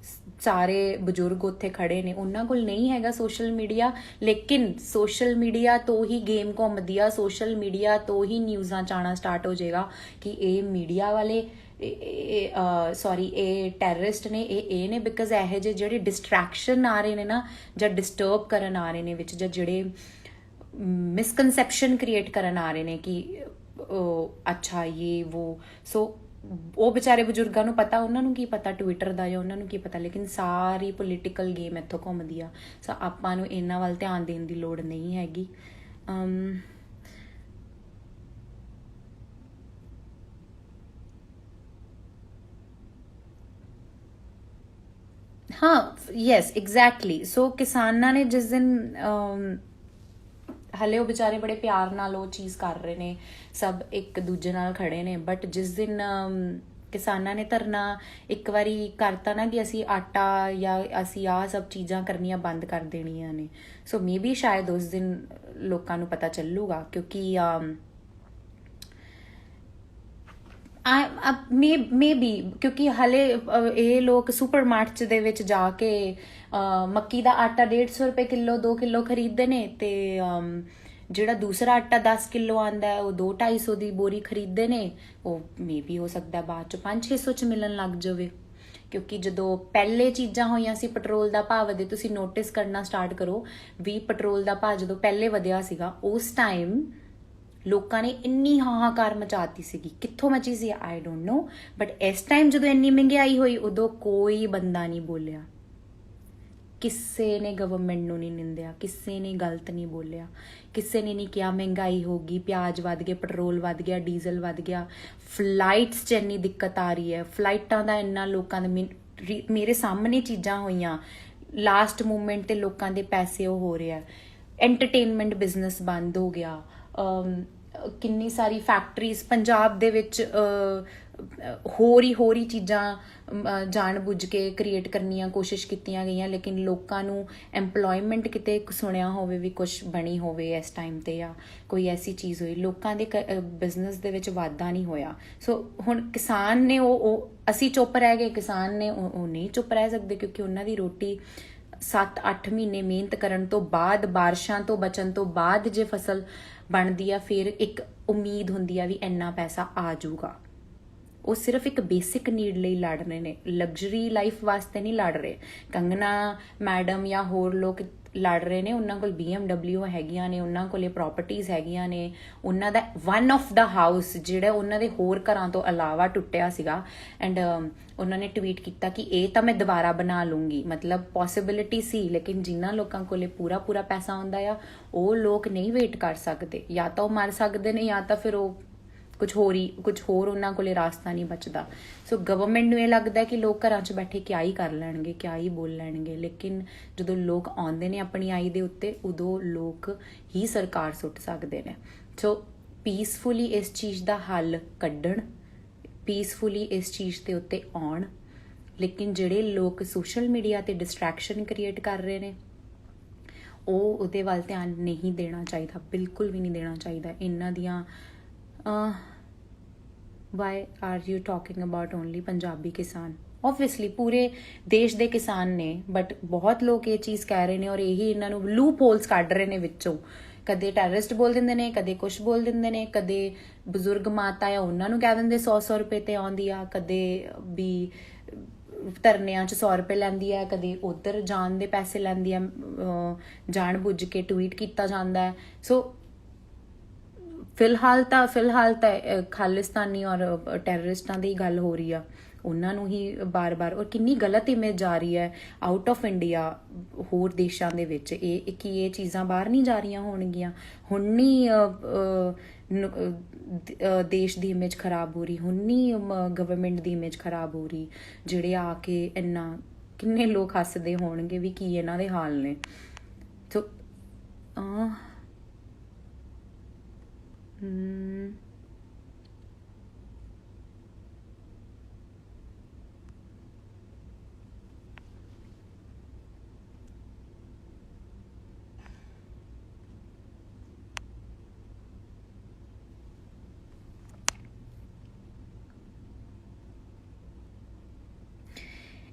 ਸਾਰੇ ਬਜ਼ੁਰਗ ਉੱਥੇ ਖੜੇ ਨੇ, ਉਹਨਾਂ ਕੋਲ ਨਹੀਂ ਹੈਗਾ ਸੋਸ਼ਲ ਮੀਡੀਆ, ਲੇਕਿਨ ਸੋਸ਼ਲ ਮੀਡੀਆ ਤੋਂ ਹੀ ਗੇਮ ਘੁੰਮਦੀ ਆ, ਸੋਸ਼ਲ ਮੀਡੀਆ ਤੋਂ ਹੀ ਨਿਊਜ਼ਾਂ 'ਚ ਆਉਣਾ ਸਟਾਰਟ ਹੋ ਜਾਏਗਾ ਕਿ ਇਹ ਮੀਡੀਆ ਵਾਲੇ ਇਹ ਟੈਰਰਿਸਟ ਨੇ, ਇਹ ਨੇ। ਬਿਕਾਜ਼ ਇਹੋ ਜਿਹੇ ਜਿਹੜੇ ਡਿਸਟਰੈਕਸ਼ਨ ਆ ਰਹੇ ਨੇ ਨਾ, ਜਾਂ ਡਿਸਟਰਬ ਕਰਨ ਆ ਰਹੇ ਨੇ ਵਿੱਚ, ਜਾਂ ਜਿਹੜੇ ਮਿਸਕਨਸੈਪਸ਼ਨ ਕ੍ਰੀਏਟ ਕਰਨ ਆ ਰਹੇ ਨੇ ਕਿ ਅੱਛਾ ਇਹ ਵੋ, ਸੋ ਉਹ ਵਿਚਾਰੇ ਬਜ਼ੁਰਗਾਂ ਨੂੰ ਪਤਾ, ਉਹਨਾਂ ਨੂੰ ਕੀ ਪਤਾ ਟਵਿੱਟਰ ਦਾ, ਜਾਂ ਉਹਨਾਂ ਨੂੰ ਕੀ ਪਤਾ। ਲੇਕਿਨ ਸਾਰੀ ਪੋਲੀਟੀਕਲ ਗੇਮ ਇੱਥੋਂ ਘੁੰਮਦੀ ਆ। ਸੋ ਆਪਾਂ ਨੂੰ ਇਹਨਾਂ ਵੱਲ ਧਿਆਨ ਦੇਣ ਦੀ ਲੋੜ ਨਹੀਂ ਹੈਗੀ। हाँ, यस एग्जैक्टली। सो ਕਿਸਾਨਾਂ ਨੇ ਜਿਸ ਦਿਨ ਹਲੇ ਉਹ ਵਿਚਾਰੇ ਬੜੇ ਪਿਆਰ ਨਾਲ ਉਹ ਚੀਜ਼ ਕਰ ਰਹੇ ਨੇ, ਸਭ ਇੱਕ ਦੂਜੇ ਨਾਲ ਖੜੇ ਨੇ, ਬਟ ਜਿਸ ਦਿਨ ਕਿਸਾਨਾਂ ਨੇ ਧਰਨਾ ਇੱਕ ਵਾਰੀ ਕਰਤਾ ਨਾ ਕਿ ਅਸੀਂ ਆਟਾ ਜਾਂ ਅਸੀਂ ਆਹ ਸਭ ਚੀਜ਼ਾਂ ਕਰਨੀਆਂ ਬੰਦ ਕਰ ਦੇਣੀਆਂ ਨੇ, ਸੋ ਮੇ ਬੀ ਸ਼ਾਇਦ ਉਸ ਦਿਨ ਲੋਕਾਂ ਨੂੰ ਪਤਾ ਚੱਲੂਗਾ। ਕਿਉਂਕਿ ਮੇ ਬੀ ਕਿਉਂਕਿ ਹਲੇ ਇਹ ਲੋਕ ਸੁਪਰਮਾਰਟ ਦੇ ਵਿੱਚ ਜਾ ਕੇ ਮੱਕੀ ਦਾ ਆਟਾ 150 ਰੁਪਏ ਕਿਲੋ 2 ਕਿਲੋ ਖਰੀਦਦੇ ਨੇ, ਤੇ ਜਿਹੜਾ ਦੂਸਰਾ ਆਟਾ 10 ਕਿਲੋ ਆਉਂਦਾ ਉਹ 200-250 ਦੀ ਬੋਰੀ ਖਰੀਦਦੇ ਨੇ। ਉਹ ਮੇ ਬੀ ਹੋ ਸਕਦਾ ਬਾਅਦ 'ਚ 500-600 'ਚ ਮਿਲਣ ਲੱਗ ਜਾਵੇ। ਕਿਉਂਕਿ ਜਦੋਂ ਪਹਿਲੇ ਚੀਜ਼ਾਂ ਹੋਈਆਂ ਸੀ, ਪੈਟਰੋਲ ਦਾ ਭਾਅ ਵਧੇ, ਤੁਸੀਂ ਨੋਟਿਸ ਕਰਨਾ ਸਟਾਰਟ ਕਰੋ ਵੀ ਪੈਟਰੋਲ ਦਾ ਭਾਅ ਜਦੋਂ ਪਹਿਲੇ ਵਧਿਆ ਸੀਗਾ, ਉਸ ਟਾਈਮ ਲੋਕਾਂ ਨੇ ਇੰਨੀ ਹਾਹਾਕਾਰ ਮਚਾਤੀ ਸੀਗੀ। ਕਿੱਥੋਂ ਮਚੀ ਸੀ ਆਈ ਡੋਂਟ ਨੋ, ਬਟ ਇਸ ਟਾਈਮ ਜਦੋਂ ਇੰਨੀ ਮਹਿੰਗਾਈ ਹੋਈ, ਉਦੋਂ ਕੋਈ ਬੰਦਾ ਨਹੀਂ ਬੋਲਿਆ, ਕਿਸੇ ਨੇ ਗਵਰਨਮੈਂਟ ਨੂੰ ਨਹੀਂ ਨਿੰਦਿਆ, ਕਿਸੇ ਨੇ ਗਲਤ ਨਹੀਂ ਬੋਲਿਆ, ਕਿਸੇ ਨੇ ਨਹੀਂ ਕਿਹਾ ਮਹਿੰਗਾਈ ਹੋ ਗਈ, ਪਿਆਜ਼ ਵੱਧ ਗਏ, ਪੈਟਰੋਲ ਵੱਧ ਗਿਆ, ਡੀਜ਼ਲ ਵੱਧ ਗਿਆ, ਫਲਾਈਟਸ 'ਚ ਇੰਨੀ ਦਿੱਕਤ ਆ ਰਹੀ ਹੈ, ਫਲਾਈਟਾਂ ਦਾ ਇੰਨਾ ਲੋਕਾਂ ਦੇ ਮੇਰੇ ਸਾਹਮਣੇ ਚੀਜ਼ਾਂ ਹੋਈਆਂ, ਲਾਸਟ ਮੂਮੈਂਟ ਤੇ ਲੋਕਾਂ ਦੇ ਪੈਸੇ ਉਹ ਹੋ ਰਿਹਾ, ਐਂਟਰਟੇਨਮੈਂਟ ਬਿਜ਼ਨਸ ਬੰਦ ਹੋ ਗਿਆ, ਕਿੰਨੀ ਸਾਰੀ ਫੈਕਟਰੀਜ਼ ਪੰਜਾਬ ਦੇ ਵਿੱਚ ਹੋਰ ਹੀ ਚੀਜ਼ਾਂ ਜਾਣ ਬੁੱਝ ਕੇ ਕ੍ਰੀਏਟ ਕਰਨੀਆਂ ਕੋਸ਼ਿਸ਼ ਕੀਤੀਆਂ ਗਈਆਂ, ਲੇਕਿਨ ਲੋਕਾਂ ਨੂੰ ਐਮਪਲੋਇਮੈਂਟ ਕਿਤੇ ਸੁਣਿਆ ਹੋਵੇ ਵੀ ਕੁਝ ਬਣੀ ਹੋਵੇ ਇਸ ਟਾਈਮ ਤੇ, ਜਾਂ ਕੋਈ ਐਸੀ ਚੀਜ਼ ਹੋਈ, ਲੋਕਾਂ ਦੇ ਬਿਜ਼ਨਸ ਦੇ ਵਿੱਚ ਵਾਧਾ ਨਹੀਂ ਹੋਇਆ। ਸੋ ਹੁਣ ਕਿਸਾਨ ਨੇ ਉਹ ਅਸੀਂ ਚੁੱਪ ਰਹਿ ਗਏ, ਕਿਸਾਨ ਨੇ ਉਹ ਨਹੀਂ ਚੁੱਪ ਰਹਿ ਸਕਦੇ, ਕਿਉਂਕਿ ਉਹਨਾਂ ਦੀ ਰੋਟੀ 7-8 ਮਹੀਨੇ ਮਿਹਨਤ ਕਰਨ ਤੋਂ ਬਾਅਦ, ਬਾਰਿਸ਼ਾਂ ਤੋਂ ਬਚਣ ਤੋਂ ਬਾਅਦ ਜੇ ਫਸਲ ਬਣਦੀ ਆ, ਫਿਰ ਇੱਕ ਉਮੀਦ ਹੁੰਦੀ ਆ ਵੀ ਇੰਨਾ ਪੈਸਾ ਆ ਜਾਊਗਾ। ਉਹ ਸਿਰਫ ਇੱਕ ਬੇਸਿਕ ਨੀਡ ਲਈ ਲੜ ਰਹੇ ਨੇ, ਲਗਜ਼ਰੀ ਲਾਈਫ ਵਾਸਤੇ ਨਹੀਂ ਲੜ ਰਹੇ। ਕੰਗਨਾ ਮੈਡਮ ਜਾਂ ਹੋਰ ਲੋਕ ਲੜ ਰਹੇ ਨੇ, ਉਹਨਾਂ ਕੋਲ BMW ਹੈਗੀਆਂ ਨੇ, ਉਹਨਾਂ ਕੋਲੇ ਪ੍ਰੋਪਰਟੀਜ਼ ਹੈਗੀਆਂ ਨੇ, ਉਹਨਾਂ ਦਾ ਵਨ ਆਫ ਦਾ ਹਾਊਸ ਜਿਹੜਾ ਉਹਨਾਂ ਦੇ ਹੋਰ ਘਰਾਂ ਤੋਂ ਇਲਾਵਾ ਟੁੱਟਿਆ ਸੀਗਾ, ਐਂਡ ਉਹਨਾਂ ਨੇ ਟਵੀਟ ਕੀਤਾ ਕਿ ਇਹ ਤਾਂ ਮੈਂ ਦੁਬਾਰਾ ਬਣਾ ਲੂੰਗੀ। ਮਤਲਬ ਪੋਸੀਬਿਲਿਟੀ ਸੀ, ਲੇਕਿਨ ਜਿਨ੍ਹਾਂ ਲੋਕਾਂ ਕੋਲੇ ਪੂਰਾ ਪੈਸਾ ਆਉਂਦਾ ਆ, ਉਹ ਲੋਕ ਨਹੀਂ ਵੇਟ ਕਰ ਸਕਦੇ, ਜਾਂ ਤਾਂ ਉਹ ਮਰ ਸਕਦੇ ਨੇ, ਜਾਂ ਤਾਂ ਫਿਰ ਉਹ ਕੁਝ ਹੋਰ ਉਹਨਾਂ ਕੋਲੇ ਰਾਸਤਾ ਨਹੀਂ ਬਚਦਾ। ਸੋ ਗਵਰਨਮੈਂਟ ਨੂੰ ਇਹ ਲੱਗਦਾ ਕਿ ਲੋਕ ਘਰਾਂ 'ਚ ਬੈਠੇ ਕਿਆ ਹੀ ਕਰ ਲੈਣਗੇ, ਕਿਆ ਹੀ ਬੋਲ ਲੈਣਗੇ, ਲੇਕਿਨ ਜਦੋਂ ਲੋਕ ਆਉਂਦੇ ਨੇ ਆਪਣੀ ਆਈ ਦੇ ਉੱਤੇ, ਉਦੋਂ ਲੋਕ ਹੀ ਸਰਕਾਰ ਸੁੱਟ ਸਕਦੇ ਨੇ। ਸੋ ਪੀਸਫੁਲੀ ਇਸ ਚੀਜ਼ ਦਾ ਹੱਲ ਕੱਢਣ, ਪੀਸਫੁਲੀ ਇਸ ਚੀਜ਼ ਦੇ ਉੱਤੇ ਆਉਣ, ਲੇਕਿਨ ਜਿਹੜੇ ਲੋਕ ਸੋਸ਼ਲ ਮੀਡੀਆ ਤੇ ਡਿਸਟਰੈਕਸ਼ਨ ਕ੍ਰੀਏਟ ਕਰ ਰਹੇ ਨੇ, ਉਹਦੇ ਵੱਲ ਧਿਆਨ ਨਹੀਂ ਦੇਣਾ ਚਾਹੀਦਾ, ਬਿਲਕੁਲ ਵੀ ਨਹੀਂ ਦੇਣਾ ਚਾਹੀਦਾ। ਇਹਨਾਂ ਦੀਆਂ why are you talking about only Punjabi ਕਿਸਾਨ? obviously ਪੂਰੇ ਦੇਸ਼ ਦੇ ਕਿਸਾਨ ਨੇ, ਬਟ ਬਹੁਤ ਲੋਕ ਇਹ ਚੀਜ਼ ਕਹਿ ਰਹੇ ਨੇ, ਔਰ ਇਹੀ ਇਹਨਾਂ ਨੂੰ ਲੂਪ ਹੋਲਸ ਕੱਢ ਰਹੇ ਨੇ ਵਿੱਚੋਂ। ਕਦੇ ਟੈਰਰਿਸਟ ਬੋਲ ਦਿੰਦੇ ਨੇ, ਕਦੇ ਕੁਛ ਬੋਲ ਦਿੰਦੇ ਨੇ, ਕਦੇ ਬਜ਼ੁਰਗ ਮਾਤਾ ਆ ਉਹਨਾਂ ਨੂੰ ਕਹਿ ਦਿੰਦੇ 100 ਰੁਪਏ ਤੇ ਆਉਂਦੀ ਆ, ਕਦੇ ਵੀ ਧਰਨਿਆਂ 'ਚ 100 ਰੁਪਏ ਲੈਂਦੀ ਹੈ, ਕਦੇ ਉੱਧਰ ਜਾਣ ਦੇ ਪੈਸੇ ਲੈਂਦੀ ਹੈ, ਜਾਣ ਬੁੱਝ ਕੇ ਟਵੀਟ ਕੀਤਾ ਜਾਂਦਾ ਹੈ। ਸੋ ਫਿਲਹਾਲ ਤਾਂ ਖਾਲਿਸਤਾਨੀ ਔਰ ਟੈਰਰਿਸਟਾਂ ਦੀ ਗੱਲ ਹੋ ਰਹੀ ਆ, ਉਹਨਾਂ ਨੂੰ ਹੀ ਬਾਰ-ਬਾਰ, ਔਰ ਕਿੰਨੀ ਗਲਤ ਇਮੇਜ ਜਾ ਰਹੀ ਹੈ ਆਊਟ ਆਫ ਇੰਡੀਆ ਹੋਰ ਦੇਸ਼ਾਂ ਦੇ ਵਿੱਚ। ਇਹ ਚੀਜ਼ਾਂ ਬਾਹਰ ਨਹੀਂ ਜਾ ਰਹੀਆਂ ਹੋਣਗੀਆਂ, ਹੁਣ ਨਹੀਂ ਦੇਸ਼ ਦੀ ਇਮੇਜ ਖਰਾਬ ਹੋ ਰਹੀ, ਹੁਣ ਨਹੀਂ ਗਵਰਨਮੈਂਟ ਦੀ ਇਮੇਜ ਖਰਾਬ ਹੋ ਰਹੀ, ਜਿਹੜੇ ਆ ਕੇ ਇੰਨਾ ਕਿੰਨੇ ਲੋਕ ਹੱਸਦੇ ਹੋਣਗੇ ਵੀ ਕੀ ਇਹਨਾਂ ਦੇ ਹਾਲ ਨੇ। So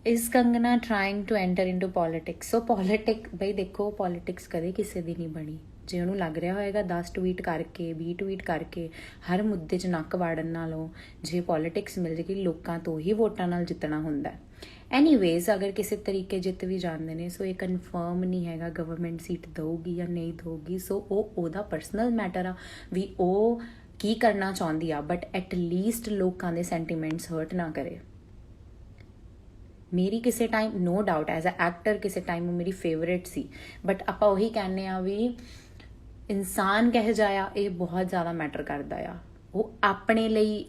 is Kangana trying to enter into politics. So ਬਈ ਦੇਖੋ, ਪੋਲਿਟਿਕਸ ਕਦੇ ਕਿਸੇ ਦੀ ਨਹੀਂ ਬਣੀ। ਜੇ ਉਹਨੂੰ ਲੱਗ ਰਿਹਾ ਹੋਏਗਾ 10 ਟਵੀਟ ਕਰਕੇ 20 ਟਵੀਟ ਕਰਕੇ ਹਰ ਮੁੱਦੇ 'ਚ ਨੱਕ ਵਾੜਨ ਨਾਲੋਂ ਜੇ ਪੋਲਿਟਿਕਸ ਮਿਲ ਜੇਗੀ, ਲੋਕਾਂ ਤੋਂ ਹੀ ਵੋਟਾਂ ਨਾਲ ਜਿੱਤਣਾ ਹੁੰਦਾ। ਐਨੀਵੇਜ਼ ਅਗਰ ਕਿਸੇ ਤਰੀਕੇ ਜਿੱਤ ਵੀ ਜਾਂਦੇ ਨੇ, ਸੋ ਇਹ ਕਨਫਰਮ ਨਹੀਂ ਹੈਗਾ ਗਵਰਨਮੈਂਟ ਸੀਟ ਦਊਗੀ ਜਾਂ ਨਹੀਂ ਦਊਗੀ। ਸੋ ਉਹਦਾ ਪਰਸਨਲ ਮੈਟਰ ਆ ਵੀ ਉਹ ਕੀ ਕਰਨਾ ਚਾਹੁੰਦੀ ਆ, ਬਟ ਐਟਲੀਸਟ ਲੋਕਾਂ ਦੇ ਸੈਂਟੀਮੈਂਟਸ ਹਰਟ ਨਾ ਕਰੇ। ਮੇਰੀ ਕਿਸੇ time no doubt as a actor ਕਿਸੇ ਟਾਈਮ ਉਹ ਮੇਰੀ ਫੇਵਰੇਟ ਸੀ, ਬਟ ਆਪਾਂ ਉਹੀ ਕਹਿੰਦੇ ਆ ਵੀ ਇਨਸਾਨ ਕਿਹੋ ਜਿਹਾ ਆ, ਇਹ ਬਹੁਤ ਜ਼ਿਆਦਾ ਮੈਟਰ ਕਰਦਾ ਆ। ਉਹ ਆਪਣੇ ਲਈ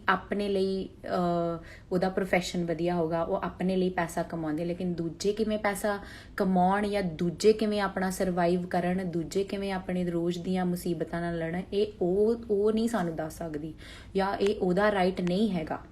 ਉਹਦਾ ਪ੍ਰੋਫੈਸ਼ਨ ਵਧੀਆ ਹੋਗਾ, ਉਹ ਆਪਣੇ ਲਈ ਪੈਸਾ ਕਮਾਉਂਦੇ, ਲੇਕਿਨ ਦੂਜੇ ਕਿਵੇਂ ਪੈਸਾ ਕਮਾਉਣ ਜਾਂ ਦੂਜੇ ਕਿਵੇਂ ਆਪਣਾ ਸਰਵਾਈਵ ਕਰਨ, ਦੂਜੇ ਕਿਵੇਂ ਆਪਣੇ ਰੋਜ਼ ਦੀਆਂ ਮੁਸੀਬਤਾਂ ਨਾਲ ਲੜਨ, ਇਹ ਉਹ ਨਹੀਂ ਸਾਨੂੰ ਦੱਸ ਸਕਦੀ, ਜਾਂ ਇਹ ਉਹਦਾ ਰਾਈਟ ਨਹੀਂ ਹੈਗਾ।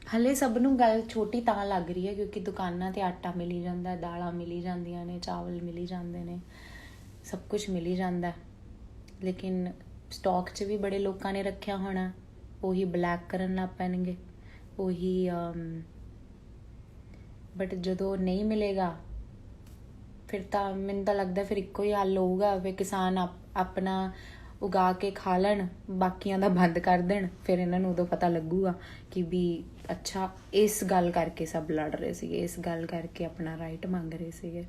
ਹਲੇ ਸਭ ਨੂੰ ਗੱਲ ਛੋਟੀ ਤਾਂ ਲੱਗ ਰਹੀ ਹੈ ਕਿਉਂਕਿ ਦੁਕਾਨਾਂ 'ਤੇ ਆਟਾ ਮਿਲੀ ਜਾਂਦਾ, ਦਾਲਾਂ ਮਿਲੀ ਜਾਂਦੀਆਂ ਨੇ, ਚਾਵਲ ਮਿਲੀ ਜਾਂਦੇ ਨੇ, ਸਭ ਕੁਝ ਮਿਲੀ ਜਾਂਦਾ, ਲੇਕਿਨ ਸਟਾਕ 'ਚ ਵੀ ਬੜੇ ਲੋਕਾਂ ਨੇ ਰੱਖਿਆ ਹੋਣਾ, ਉਹੀ ਬਲੈਕ ਕਰਨ ਲੱਗ ਪੈਣਗੇ, ਉਹੀ ਬਟ ਜਦੋਂ ਨਹੀਂ ਮਿਲੇਗਾ ਫਿਰ ਤਾਂ ਮੈਨੂੰ ਤਾਂ ਲੱਗਦਾ ਫਿਰ ਇੱਕੋ ਹੀ ਹੱਲ ਹੋਊਗਾ ਵੀ ਕਿਸਾਨ ਆਪਣਾ ਉਗਾ ਕੇ ਖਾ ਲੈਣ, ਬਾਕੀਆਂ ਦਾ ਬੰਦ ਕਰ ਦੇਣ। ਫਿਰ ਇਹਨਾਂ ਨੂੰ ਉਦੋਂ ਪਤਾ ਲੱਗੂਗਾ ਕਿ ਵੀ ਅੱਛਾ ਇਸ ਗੱਲ ਕਰਕੇ ਸਭ ਲੜ ਰਹੇ ਸੀਗੇ, ਇਸ ਗੱਲ ਕਰਕੇ ਆਪਣਾ ਰਾਈਟ ਮੰਗ ਰਹੇ ਸੀਗੇ।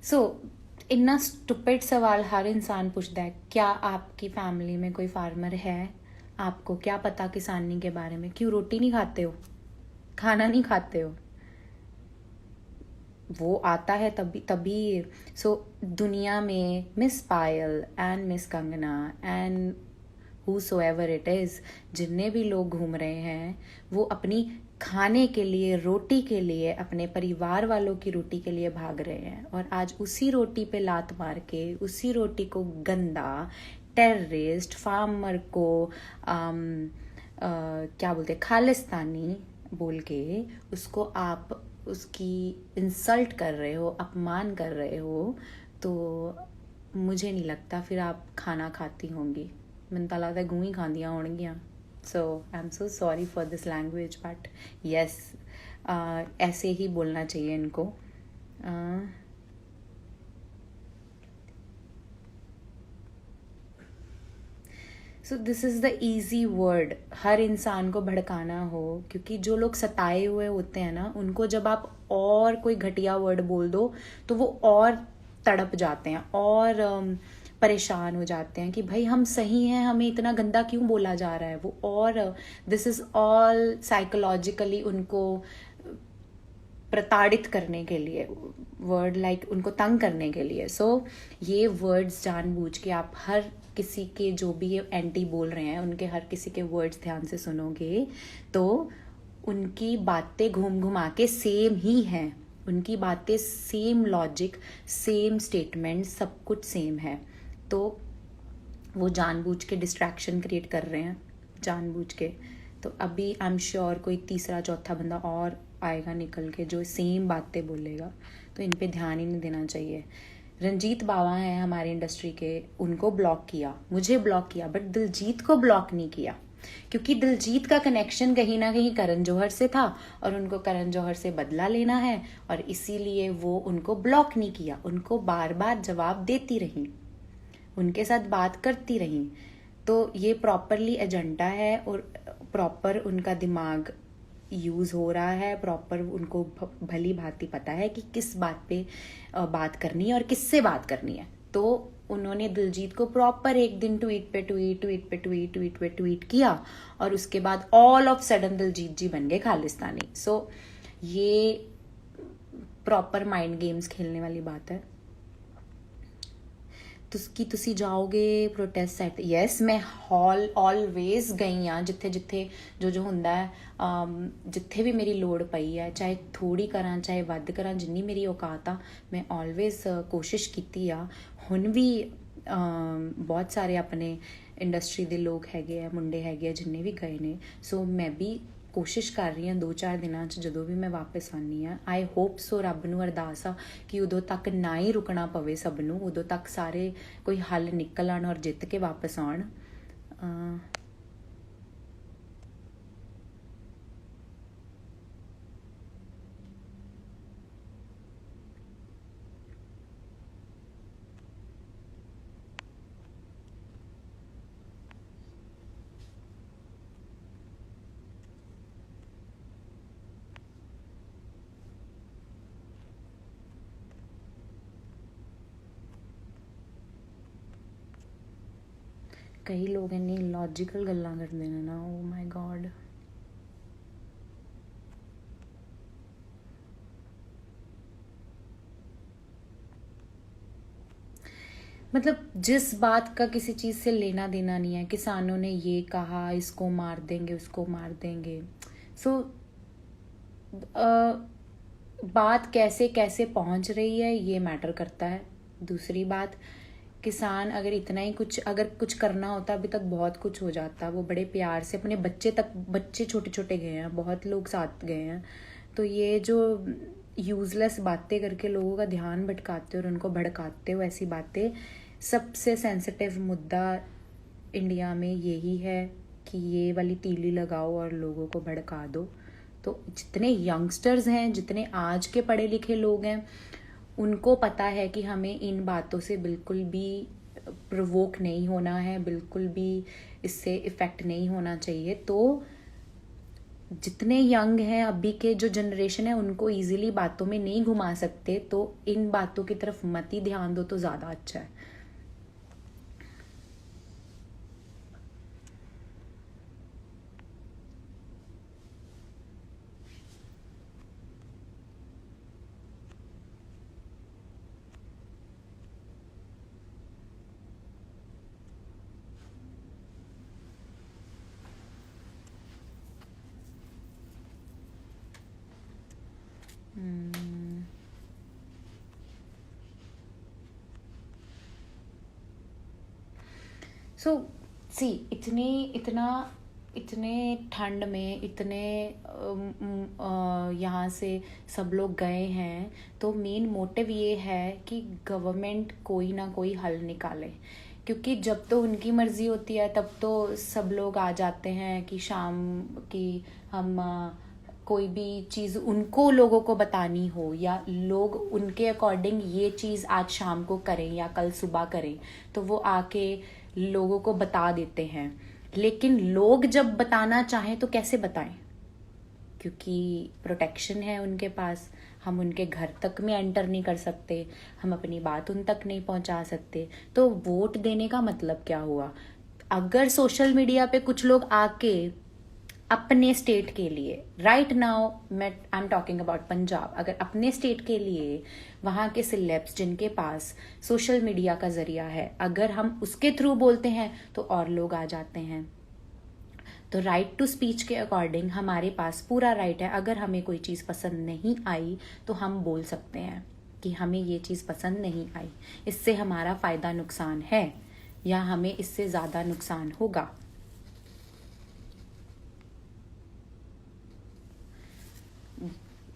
सो इतना स्टूपिड सवाल हर इंसान पूछता है, क्या आपकी फैमिली में कोई फार्मर है? आपको क्या पता किसानी के बारे में? क्यों रोटी नहीं खाते हो, खाना नहीं खाते हो? वो आता है तभी सो दुनिया में miss Payal and miss Kangana and whosoever it is, जितने भी लोग घूम रहे हैं वो अपनी खाने के लिए, रोटी के लिए, अपने परिवार वालों की रोटी के लिए भाग रहे हैं, और आज उसी रोटी पे लात मार के उसी रोटी को गंदा टेररिस्ट फार्मर को क्या बोलते खालिस्तानी बोल के उसको आप उसकी इंसल्ट कर रहे हो, अपमान कर रहे हो, तो मुझे नहीं लगता फिर आप खाना खाती होंगी। मैंने तो लगता गूँ ही खादियाँ होंगियाँ। So I am so sorry for this language, but yes ऐसे ही बोलना चाहिए इनको। So this is the easy word, हर इंसान को भड़काना हो, क्योंकि जो लोग सताए हुए होते हैं ना, उनको जब आप और कोई घटिया वर्ड बोल दो तो वो और तड़प जाते हैं और परेशान हो जाते हैं कि भाई हम सही हैं, हमें इतना गंदा क्यों बोला जा रहा है वो, और दिस इज़ ऑल साइकोलॉजिकली उनको प्रताड़ित करने के लिए, वर्ड लाइक उनको तंग करने के लिए। सो ये वर्ड्स जानबूझ के आप हर किसी के जो भी ये एंटी बोल रहे हैं उनके हर किसी के वर्ड्स ध्यान से सुनोगे तो उनकी बातें घूम घुमा के सेम ही हैं, उनकी बातें सेम, लॉजिक सेम, स्टेटमेंट सब कुछ सेम है। तो वो जानबूझ के डिस्ट्रैक्शन क्रिएट कर रहे हैं, जानबूझ के। तो अभी आई एम श्योर कोई तीसरा चौथा बंदा और आएगा निकल के जो सेम बातें बोलेगा, तो इन पे ध्यान ही नहीं देना चाहिए। रंजीत बावा हैं हमारी इंडस्ट्री के, उनको ब्लॉक किया, मुझे ब्लॉक किया, बट दिलजीत को ब्लॉक नहीं किया, क्योंकि दिलजीत का कनेक्शन कहीं ना कहीं करण जौहर से था और उनको करण जौहर से बदला लेना है, और इसीलिए वो उनको ब्लॉक नहीं किया, उनको बार बार जवाब देती रही, उनके साथ बात करती रही। तो ये प्रॉपरली एजेंडा है और प्रॉपर उनका दिमाग यूज़ हो रहा है, प्रॉपर उनको भली भांति पता है कि किस बात पे बात करनी है और किससे बात करनी है। तो उन्होंने दिलजीत को प्रॉपर एक दिन ट्वीट पे ट्वीट किया और उसके बाद ऑल ऑफ सडन दिलजीत जी बन गए खालिस्तानी। सो ये प्रॉपर माइंड गेम्स खेलने वाली बात है। ਤੁਸੀਂ ਜਾਓਗੇ ਪ੍ਰੋਟੈਸਟ ਸਾਈਟ? ਯੈਸ, ਮੈਂ ਆਲਵੇਜ਼ ਗਈ ਆ ਜਿੱਥੇ ਜਿੱਥੇ ਜੋ ਹੁੰਦਾ ਹੈ, ਜਿੱਥੇ ਵੀ ਮੇਰੀ ਲੋੜ ਪਈ ਹੈ, ਚਾਹੇ ਥੋੜੀ ਕਰਾਂ ਚਾਹੇ ਵੱਧ ਕਰਾਂ, ਜਿੰਨੀ ਮੇਰੀ ਔਕਾਤ ਆ ਮੈਂ ਆਲਵੇਜ਼ ਕੋਸ਼ਿਸ਼ ਕੀਤੀ ਆ। ਹੁਣ ਵੀ ਬਹੁਤ ਸਾਰੇ ਆਪਣੇ ਇੰਡਸਟਰੀ ਦੇ ਲੋਕ ਹੈਗੇ ਆ, ਮੁੰਡੇ ਹੈਗੇ ਆ ਜਿੰਨੇ ਵੀ ਗਏ ਨੇ। ਸੋ ਮੈਂ ਵੀ ਕੋਸ਼ਿਸ਼ ਕਰ ਰਹੀ ਹਾਂ 2-4 ਦਿਨਾਂ 'ਚ ਜਦੋਂ ਵੀ ਮੈਂ ਵਾਪਸ ਆਉਂਦੀ ਹਾਂ। ਆਈ ਹੋਪ ਸੋ, ਰੱਬ ਨੂੰ ਅਰਦਾਸ ਆ ਕਿ ਉਦੋਂ ਤੱਕ ਨਾ ਹੀ ਰੁਕਣਾ ਪਵੇ ਸਭ ਨੂੰ, ਉਦੋਂ ਤੱਕ ਸਾਰੇ ਕੋਈ ਹੱਲ ਨਿਕਲ ਆਉਣ ਔਰ ਜਿੱਤ ਕੇ ਵਾਪਸ ਆਉਣ। ਕਈ ਲੋਕ ਇੰਨੀ ਲੌਜੀਕਲ ਗੱਲਾਂ ਕਰਦੇ ਨੇ ਨਾ, ਓ ਮਾਈ ਗॉड। मतलब जिस बात का किसी चीज़ से लेना देना नहीं है, किसानों ने ये कहा इसको मार देंगे उसको मार देंगे। सो बात कैसे कैसे पहुंच रही है ये मैटर करता है। दूसरी बात, किसान अगर इतना ही अगर कुछ करना होता अभी तक बहुत कुछ हो जाता। वो बड़े प्यार से अपने बच्चे छोटे छोटे गए हैं, बहुत लोग साथ गए हैं। तो ये जो यूज़लेस बातें करके लोगों का ध्यान भटकाते हो और उनको भड़काते हो, ऐसी बातें, सबसे सेंसिटिव मुद्दा इंडिया में यही है कि ये वाली तीली लगाओ और लोगों को भड़का दो। तो जितने यंगस्टर्स हैं, जितने आज के पढ़े लिखे लोग हैं, उनको पता है कि हमें इन बातों से बिल्कुल भी प्रोवोक नहीं होना है, बिल्कुल भी इससे इफ़ेक्ट नहीं होना चाहिए। तो जितने यंग हैं अभी के जो जनरेशन है उनको इजीली बातों में नहीं घुमा सकते, तो इन बातों की तरफ मत ही ध्यान दो तो ज़्यादा अच्छा है। सो सी, इतने ठंड में इतने यहाँ से सब लोग गए हैं, तो मेन मोटिव ये है कि गवर्नमेंट कोई ना कोई हल निकाले। क्योंकि जब तो उनकी मर्जी होती है तब तो सब लोग आ जाते हैं कि शाम की हम कोई भी चीज़ उनको लोगों को बतानी हो या लोग उनके अकॉर्डिंग ये चीज़ आज शाम को करें या कल सुबह करें, तो वो आके लोगों को बता देते हैं। लेकिन लोग जब बताना चाहें तो कैसे बताएं, क्योंकि प्रोटेक्शन है उनके पास, हम उनके घर तक में एंटर नहीं कर सकते, हम अपनी बात उन तक नहीं पहुंचा सकते। तो वोट देने का मतलब क्या हुआ? अगर सोशल मीडिया पे कुछ लोग आके अपने स्टेट के लिए, राइट नाउ मैं I am talking about Punjab, अगर अपने स्टेट के लिए वहाँ के सिलेब्स जिनके पास सोशल मीडिया का जरिया है, अगर हम उसके थ्रू बोलते हैं तो और लोग आ जाते हैं। तो तो राइट टू स्पीच के अकॉर्डिंग हमारे पास पूरा राइट है, अगर हमें कोई चीज़ पसंद नहीं आई तो हम बोल सकते हैं कि हमें ये चीज़ पसंद नहीं आई, इससे हमारा फ़ायदा नुकसान है या हमें इससे ज़्यादा नुकसान होगा।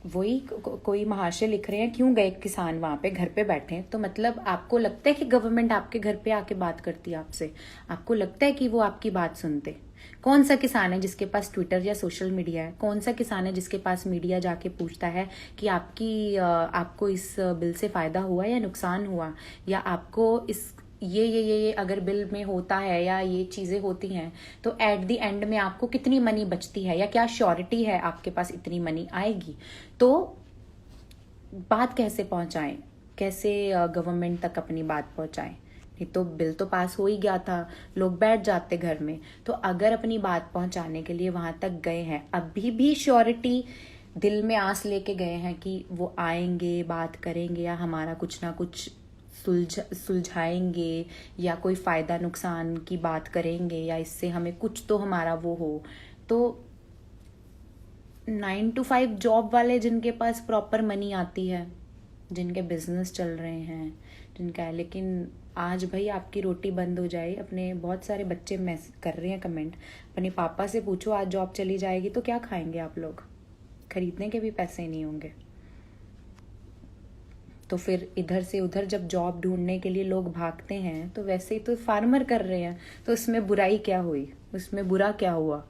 वही कोई महाशय लिख रहे हैं, क्यों गए किसान वहाँ पे, घर पे बैठे। तो मतलब आपको लगता है कि गवर्नमेंट आपके घर पे आके बात करती है आपसे? आपको लगता है कि वो आपकी बात सुनते? कौन सा किसान है जिसके पास ट्विटर या सोशल मीडिया है? कौन सा किसान है जिसके पास मीडिया जाके पूछता है कि आपको इस बिल से फायदा हुआ या नुकसान हुआ, या आपको इस ये अगर बिल में होता है या ये चीज़ें होती हैं तो एट द एंड में आपको कितनी मनी बचती है, या क्या श्योरिटी है आपके पास इतनी मनी आएगी? तो बात कैसे पहुंचाएं, कैसे गवर्नमेंट तक अपनी बात पहुंचाएं? नहीं तो बिल तो पास हो ही गया था, लोग बैठ जाते घर में। तो अगर अपनी बात पहुंचाने के लिए वहां तक गए हैं, अभी भी श्योरिटी दिल में आस लेके गए हैं कि वो आएंगे, बात करेंगे या हमारा कुछ ना कुछ सुलझाएंगे, या कोई फायदा नुकसान की बात करेंगे, या इससे हमें कुछ तो हमारा वो हो, तो 9 to 5 जॉब वाले जिनके पास प्रॉपर मनी आती है, जिनके बिजनेस चल रहे हैं, जिनका है, लेकिन आज भाई आपकी रोटी बंद हो जाए। अपने बहुत सारे बच्चे कर रहे हैं कमेंट, अपने पापा से पूछो आज जॉब चली जाएगी तो क्या खाएंगे आप लोग? खरीदने के भी पैसे नहीं होंगे। तो फिर इधर से उधर जब जॉब ढूंढने के लिए लोग भागते हैं, तो वैसे ही तो फार्मर कर रहे हैं, तो उसमें बुराई क्या हुई, उसमें बुरा क्या हुआ?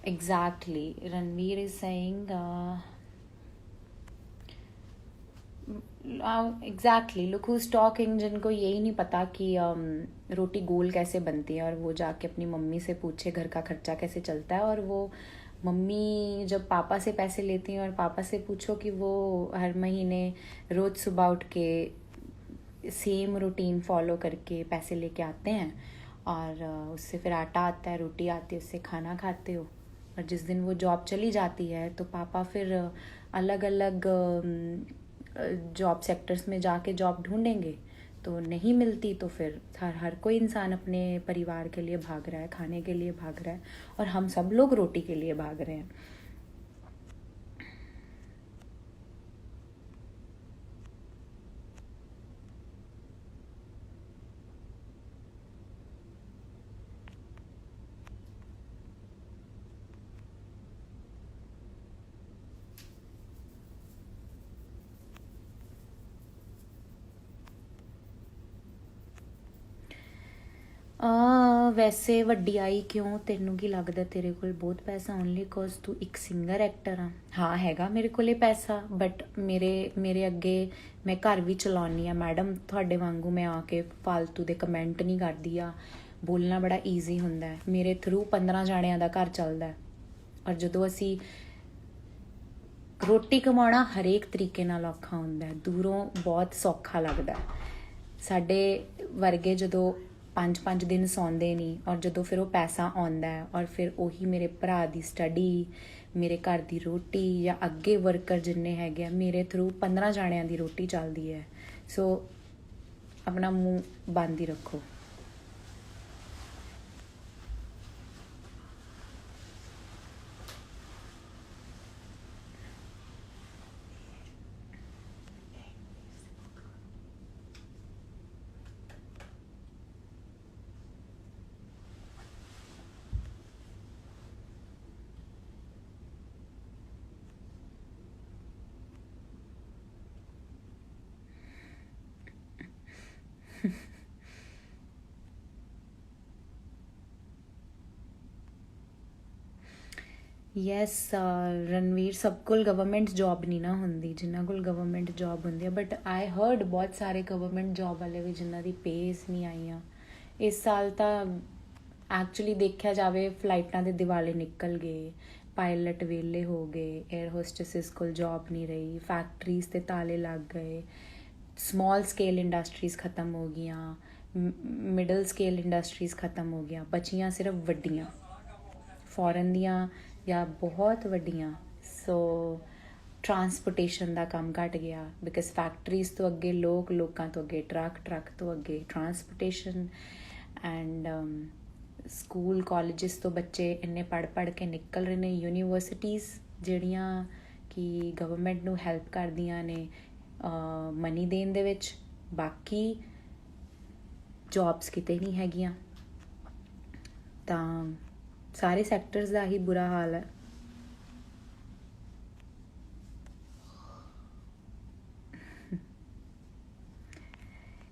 Exactly. Ranveer is saying, exactly, look who's talking, जिनको यही नहीं पता कि रोटी गोल कैसे बनती है, और वो जाके अपनी मम्मी से पूछे घर का खर्चा कैसे चलता है। और वो मम्मी जब पापा से पैसे लेती हैं, और पापा से पूछो कि वो हर महीने रोज़ सुबह उठ के सेम रूटीन फॉलो करके पैसे लेके आते हैं, और उससे फिर आटा आता है, रोटी आती है, उससे खाना खाते हो। और जिस दिन वो जॉब चली जाती है तो पापा फिर अलग अलग जॉब सेक्टर्स में जाके जॉब ढूंढेंगे, तो नहीं मिलती, तो फिर हर कोई इंसान अपने परिवार के लिए भाग रहा है, खाने के लिए भाग रहा है, और हम सब लोग रोटी के लिए भाग रहे हैं। वैसे ਵੱਡੀ ਆਈ ਕਿਉਂ, ਤੈਨੂੰ ਕੀ ਲੱਗਦਾ ਤੇਰੇ ਕੋਲ ਬਹੁਤ ਪੈਸਾ ਓਨਲੀ ਕੋਜ਼ ਤੂੰ ਇੱਕ ਸਿੰਗਰ ਐਕਟਰ ਆ? ਹਾਂ ਹੈਗਾ ਮੇਰੇ ਕੋਲੇ ਪੈਸਾ, ਬਟ ਮੇਰੇ ਅੱਗੇ ਮੈਂ ਘਰ ਵੀ ਚਲਾਉਣੀ ਆ ਮੈਡਮ, ਤੁਹਾਡੇ ਵਾਂਗੂ ਮੈਂ ਆ ਕੇ ਫालतू ਦੇ ਕਮੈਂਟ ਨਹੀਂ ਕਰਦੀ ਆ। ਬੋਲਣਾ ਬੜਾ ਈਜ਼ੀ ਹੁੰਦਾ ਹੈ, ਮੇਰੇ ਥਰੂ 15 ਜਾਣਿਆਂ ਦਾ ਘਰ ਚੱਲਦਾ ਹੈ। ਔਰ ਜਦੋਂ ਅਸੀਂ ਰੋਟੀ ਕਮਾਉਣਾ ਹਰੇਕ ਤਰੀਕੇ ਨਾਲ ਔਖਾ ਹੁੰਦਾ ਹੈ, ਦੂਰੋਂ ਬਹੁਤ ਸੌਖਾ ਲੱਗਦਾ। ਸਾਡੇ ਵਰਗੇ ਜਦੋਂ 5 दिन ਸੌਂਦੇ ਨਹੀਂ, ਔਰ ਜਦੋਂ ਫਿਰ ਉਹ ਪੈਸਾ ਆਉਂਦਾ ਹੈ, ਔਰ ਫਿਰ ਉਹੀ ਮੇਰੇ ਭਰਾ ਦੀ ਸਟੱਡੀ, ਮੇਰੇ ਘਰ ਦੀ ਰੋਟੀ, ਜਾਂ ਅੱਗੇ ਵਰਕਰ ਜਿੰਨੇ ਹੈਗੇ ਆ, ਮੇਰੇ ਥਰੂ 15 ਜਾਣਿਆਂ ਦੀ ਰੋਟੀ ਚੱਲਦੀ ਹੈ। ਸੋ ਆਪਣਾ ਮੂੰਹ ਬੰਦ ਹੀ ਰੱਖੋ। ਯੈਸ ਰਣਵੀਰ, ਸਭ ਕੋਲ ਗਵਰਨਮੈਂਟ ਜੌਬ ਨਹੀਂ ਨਾ ਹੁੰਦੀ, ਜਿਨ੍ਹਾਂ ਕੋਲ ਗਵਰਨਮੈਂਟ ਜੌਬ ਹੁੰਦੀ ਹੈ। ਬਟ ਆਈ ਹਰਡ ਬਹੁਤ ਸਾਰੇ ਗਵਰਨਮੈਂਟ ਜੌਬ ਵਾਲੇ ਵੀ ਜਿਨ੍ਹਾਂ ਦੀ ਪੇਜ਼ ਨਹੀਂ ਆਈਆਂ ਇਸ ਸਾਲ। ਤਾਂ ਐਕਚੁਅਲੀ ਦੇਖਿਆ ਜਾਵੇ ਫਲਾਈਟਾਂ ਦੇ ਦਿਵਾਲੇ ਨਿਕਲ ਗਏ, ਪਾਇਲਟ ਵਿਹਲੇ ਹੋ ਗਏ, 에ਅਰ ਹੋਸਟੈਸਿਸ ਕੋਲ ਜੌਬ ਨਹੀਂ ਰਹੀ, ਫੈਕਟਰੀਜ਼ 'ਤੇ ਤਾਲੇ ਲੱਗ ਗਏ, ਸਮਾਲ ਸਕੇਲ ਇੰਡਸਟਰੀਜ਼ ख़त्म ਹੋ ਗਈਆਂ, ਮਿਡਲ ਸਕੇਲ ਇੰਡਸਟਰੀਜ਼ ख़त्म ਹੋ ਗਈਆਂ, ਬਚੀਆਂ ਸਿਰਫ ਵੱਡੀਆਂ ਫੋਰਨ ਦੀਆਂ ਜਾਂ ਬਹੁਤ ਵੱਡੀਆਂ। ਸੋ ਟਰਾਂਸਪੋਰਟੇਸ਼ਨ ਦਾ ਕੰਮ ਘੱਟ ਗਿਆ ਬਿਕਾਜ਼ ਫੈਕਟਰੀਜ਼ ਤੋਂ ਅੱਗੇ ਲੋਕਾਂ ਤੋਂ ਅੱਗੇ ਟਰੱਕ ਤੋਂ ਅੱਗੇ ਟਰਾਂਸਪੋਰਟੇਸ਼ਨ। ਐਂਡ ਸਕੂਲ ਕਾਲਜਿਸ ਤੋਂ ਬੱਚੇ ਇੰਨੇ ਪੜ੍ਹ ਕੇ ਨਿਕਲ ਰਹੇ ਨੇ। ਯੂਨੀਵਰਸਿਟੀਜ਼ ਜਿਹੜੀਆਂ ਕਿ ਗਵਰਨਮੈਂਟ ਨੂੰ ਹੈਲਪ ਕਰਦੀਆਂ ਨੇ ਮਨੀ ਦੇਣ ਦੇ ਵਿੱਚ, ਬਾਕੀ ਜੌਬਸ ਕਿਤੇ ਨਹੀਂ ਹੈਗੀਆਂ। ਤਾਂ ਸਾਰੇ ਸੈਕਟਰਸ ਦਾ ਹੀ ਬੁਰਾ ਹਾਲ ਹੈ।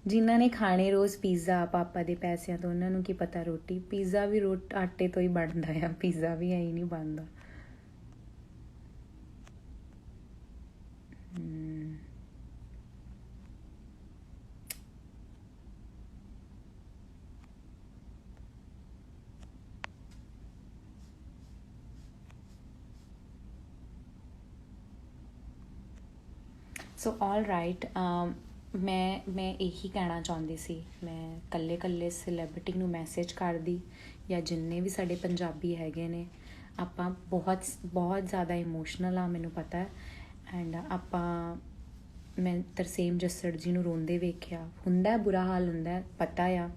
ਜਿਨ੍ਹਾਂ ਨੇ ਖਾਣੇ ਰੋਜ਼ ਪੀਜ਼ਾ ਪਾਪਾ ਦੇ ਪੈਸਿਆਂ ਤੋਂ, ਉਹਨਾਂ ਨੂੰ ਕੀ ਪਤਾ ਰੋਟੀ ਪੀਜ਼ਾ ਵੀ ਆਟੇ ਤੋਂ ਹੀ ਬਣਦਾ ਆ, ਪੀਜ਼ਾ ਵੀ ਐਂ ਨਹੀਂ ਬਣਦਾ। ਸੋ ਆਲ ਰਾਈਟ, ਮੈਂ ਇਹੀ ਕਹਿਣਾ ਚਾਹੁੰਦੀ ਸੀ। ਮੈਂ ਇਕੱਲੇ ਸੈਲੇਬ੍ਰਿਟੀ ਨੂੰ ਮੈਸੇਜ ਕਰਦੀ ਜਾਂ ਜਿੰਨੇ ਵੀ ਸਾਡੇ ਪੰਜਾਬੀ ਹੈਗੇ ਨੇ, ਆਪਾਂ ਬਹੁਤ ਜ਼ਿਆਦਾ ਇਮੋਸ਼ਨਲ ਆ, ਮੈਨੂੰ ਪਤਾ। ਐਂਡ ਮੈਂ ਤਰਸੇਮ ਜੱਸੜ ਜੀ ਨੂੰ ਰੋਂਦੇ ਵੇਖਿਆ, ਹੁੰਦਾ ਬੁਰਾ ਹਾਲ ਹੁੰਦਾ, ਪਤਾ ਆ,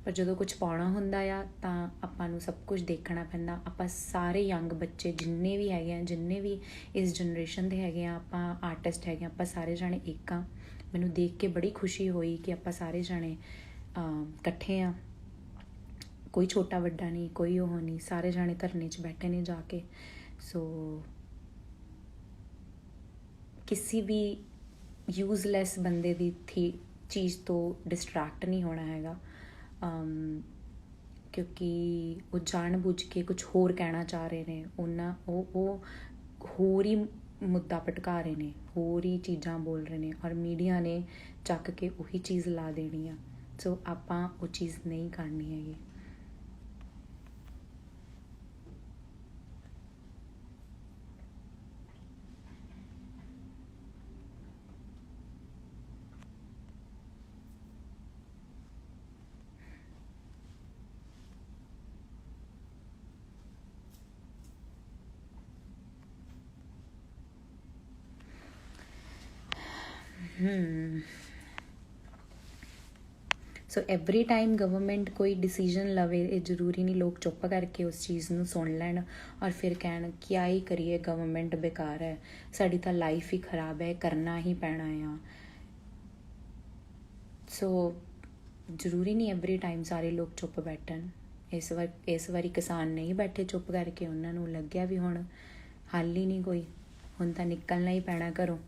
ਪਰ ਜਦੋਂ ਕੁਝ ਪਾਉਣਾ ਹੁੰਦਾ ਆ ਤਾਂ ਆਪਾਂ ਨੂੰ ਸਭ ਕੁਝ ਦੇਖਣਾ ਪੈਂਦਾ। ਆਪਾਂ ਸਾਰੇ ਯੰਗ ਬੱਚੇ ਜਿੰਨੇ ਵੀ ਹੈਗੇ ਆ, ਜਿੰਨੇ ਵੀ ਇਸ ਜਨਰੇਸ਼ਨ ਦੇ ਹੈਗੇ ਆ, ਆਪਾਂ ਆਰਟਿਸਟ ਹੈਗੇ ਆ, ਆਪਾਂ ਸਾਰੇ ਜਾਣੇ ਇੱਕ ਆ। ਮੈਨੂੰ ਦੇਖ ਕੇ ਬੜੀ ਖੁਸ਼ੀ ਹੋਈ ਕਿ ਆਪਾਂ ਸਾਰੇ ਜਾਣੇ ਇਕੱਠੇ ਆ, ਕੋਈ ਛੋਟਾ ਵੱਡਾ ਨਹੀਂ, ਕੋਈ ਉਹ ਨਹੀਂ, ਸਾਰੇ ਜਾਣੇ ਧਰਨੇ 'ਚ ਬੈਠੇ ਨੇ ਜਾ ਕੇ। ਸੋ ਕਿਸੇ ਵੀ ਯੂਜ਼ਲੈਸ ਬੰਦੇ ਦੀ ਚੀਜ਼ ਤੋਂ ਡਿਸਟਰੈਕਟ ਨਹੀਂ ਹੋਣਾ ਹੈਗਾ, ਕਿਉਂਕਿ ਉਹ ਜਾਣ ਬੁੱਝ ਕੇ ਕੁਝ ਹੋਰ ਕਹਿਣਾ ਚਾਹ ਰਹੇ ਨੇ। ਉਹ ਹੋਰ ਹੀ ਮੁੱਦਾ ਭਟਕਾ ਰਹੇ ਨੇ, ਹੋਰ ਹੀ ਚੀਜ਼ਾਂ ਬੋਲ ਰਹੇ ਨੇ, ਔਰ ਮੀਡੀਆ ਨੇ ਚੱਕ ਕੇ ਉਹੀ ਚੀਜ਼ ਲਾ ਦੇਣੀ ਆ। ਸੋ ਆਪਾਂ ਉਹ ਚੀਜ਼ ਨਹੀਂ ਕਰਨੀ ਹੈਗੀ। ਸੋ ਐਵਰੀ ਟਾਈਮ ਗਵਰਨਮੈਂਟ ਕੋਈ ਡਿਸੀਜ਼ਨ ਲਵੇ, ਇਹ ਜ਼ਰੂਰੀ ਨਹੀਂ ਲੋਕ ਚੁੱਪ ਕਰਕੇ ਉਸ ਚੀਜ਼ ਨੂੰ ਸੁਣ ਲੈਣ ਔਰ ਫਿਰ ਕਹਿਣ ਕਿਆ ਹੀ ਕਰੀਏ, ਗਵਰਨਮੈਂਟ ਬੇਕਾਰ ਹੈ, ਸਾਡੀ ਤਾਂ ਲਾਈਫ ਹੀ ਖਰਾਬ ਹੈ, ਕਰਨਾ ਹੀ ਪੈਣਾ ਆ। ਸੋ ਜ਼ਰੂਰੀ ਨਹੀਂ ਐਵਰੀ ਟਾਈਮ ਸਾਰੇ ਲੋਕ ਚੁੱਪ ਬੈਠਣ। ਇਸ ਵਾਰੀ ਕਿਸਾਨ ਨਹੀਂ ਬੈਠੇ ਚੁੱਪ ਕਰਕੇ, ਉਹਨਾਂ ਨੂੰ ਲੱਗਿਆ ਵੀ ਹੁਣ ਹੱਲ ਹੀ ਨਹੀਂ ਕੋਈ, ਹੁਣ ਤਾਂ ਨਿਕਲਣਾ ਹੀ ਪੈਣਾ ਘਰੋਂ।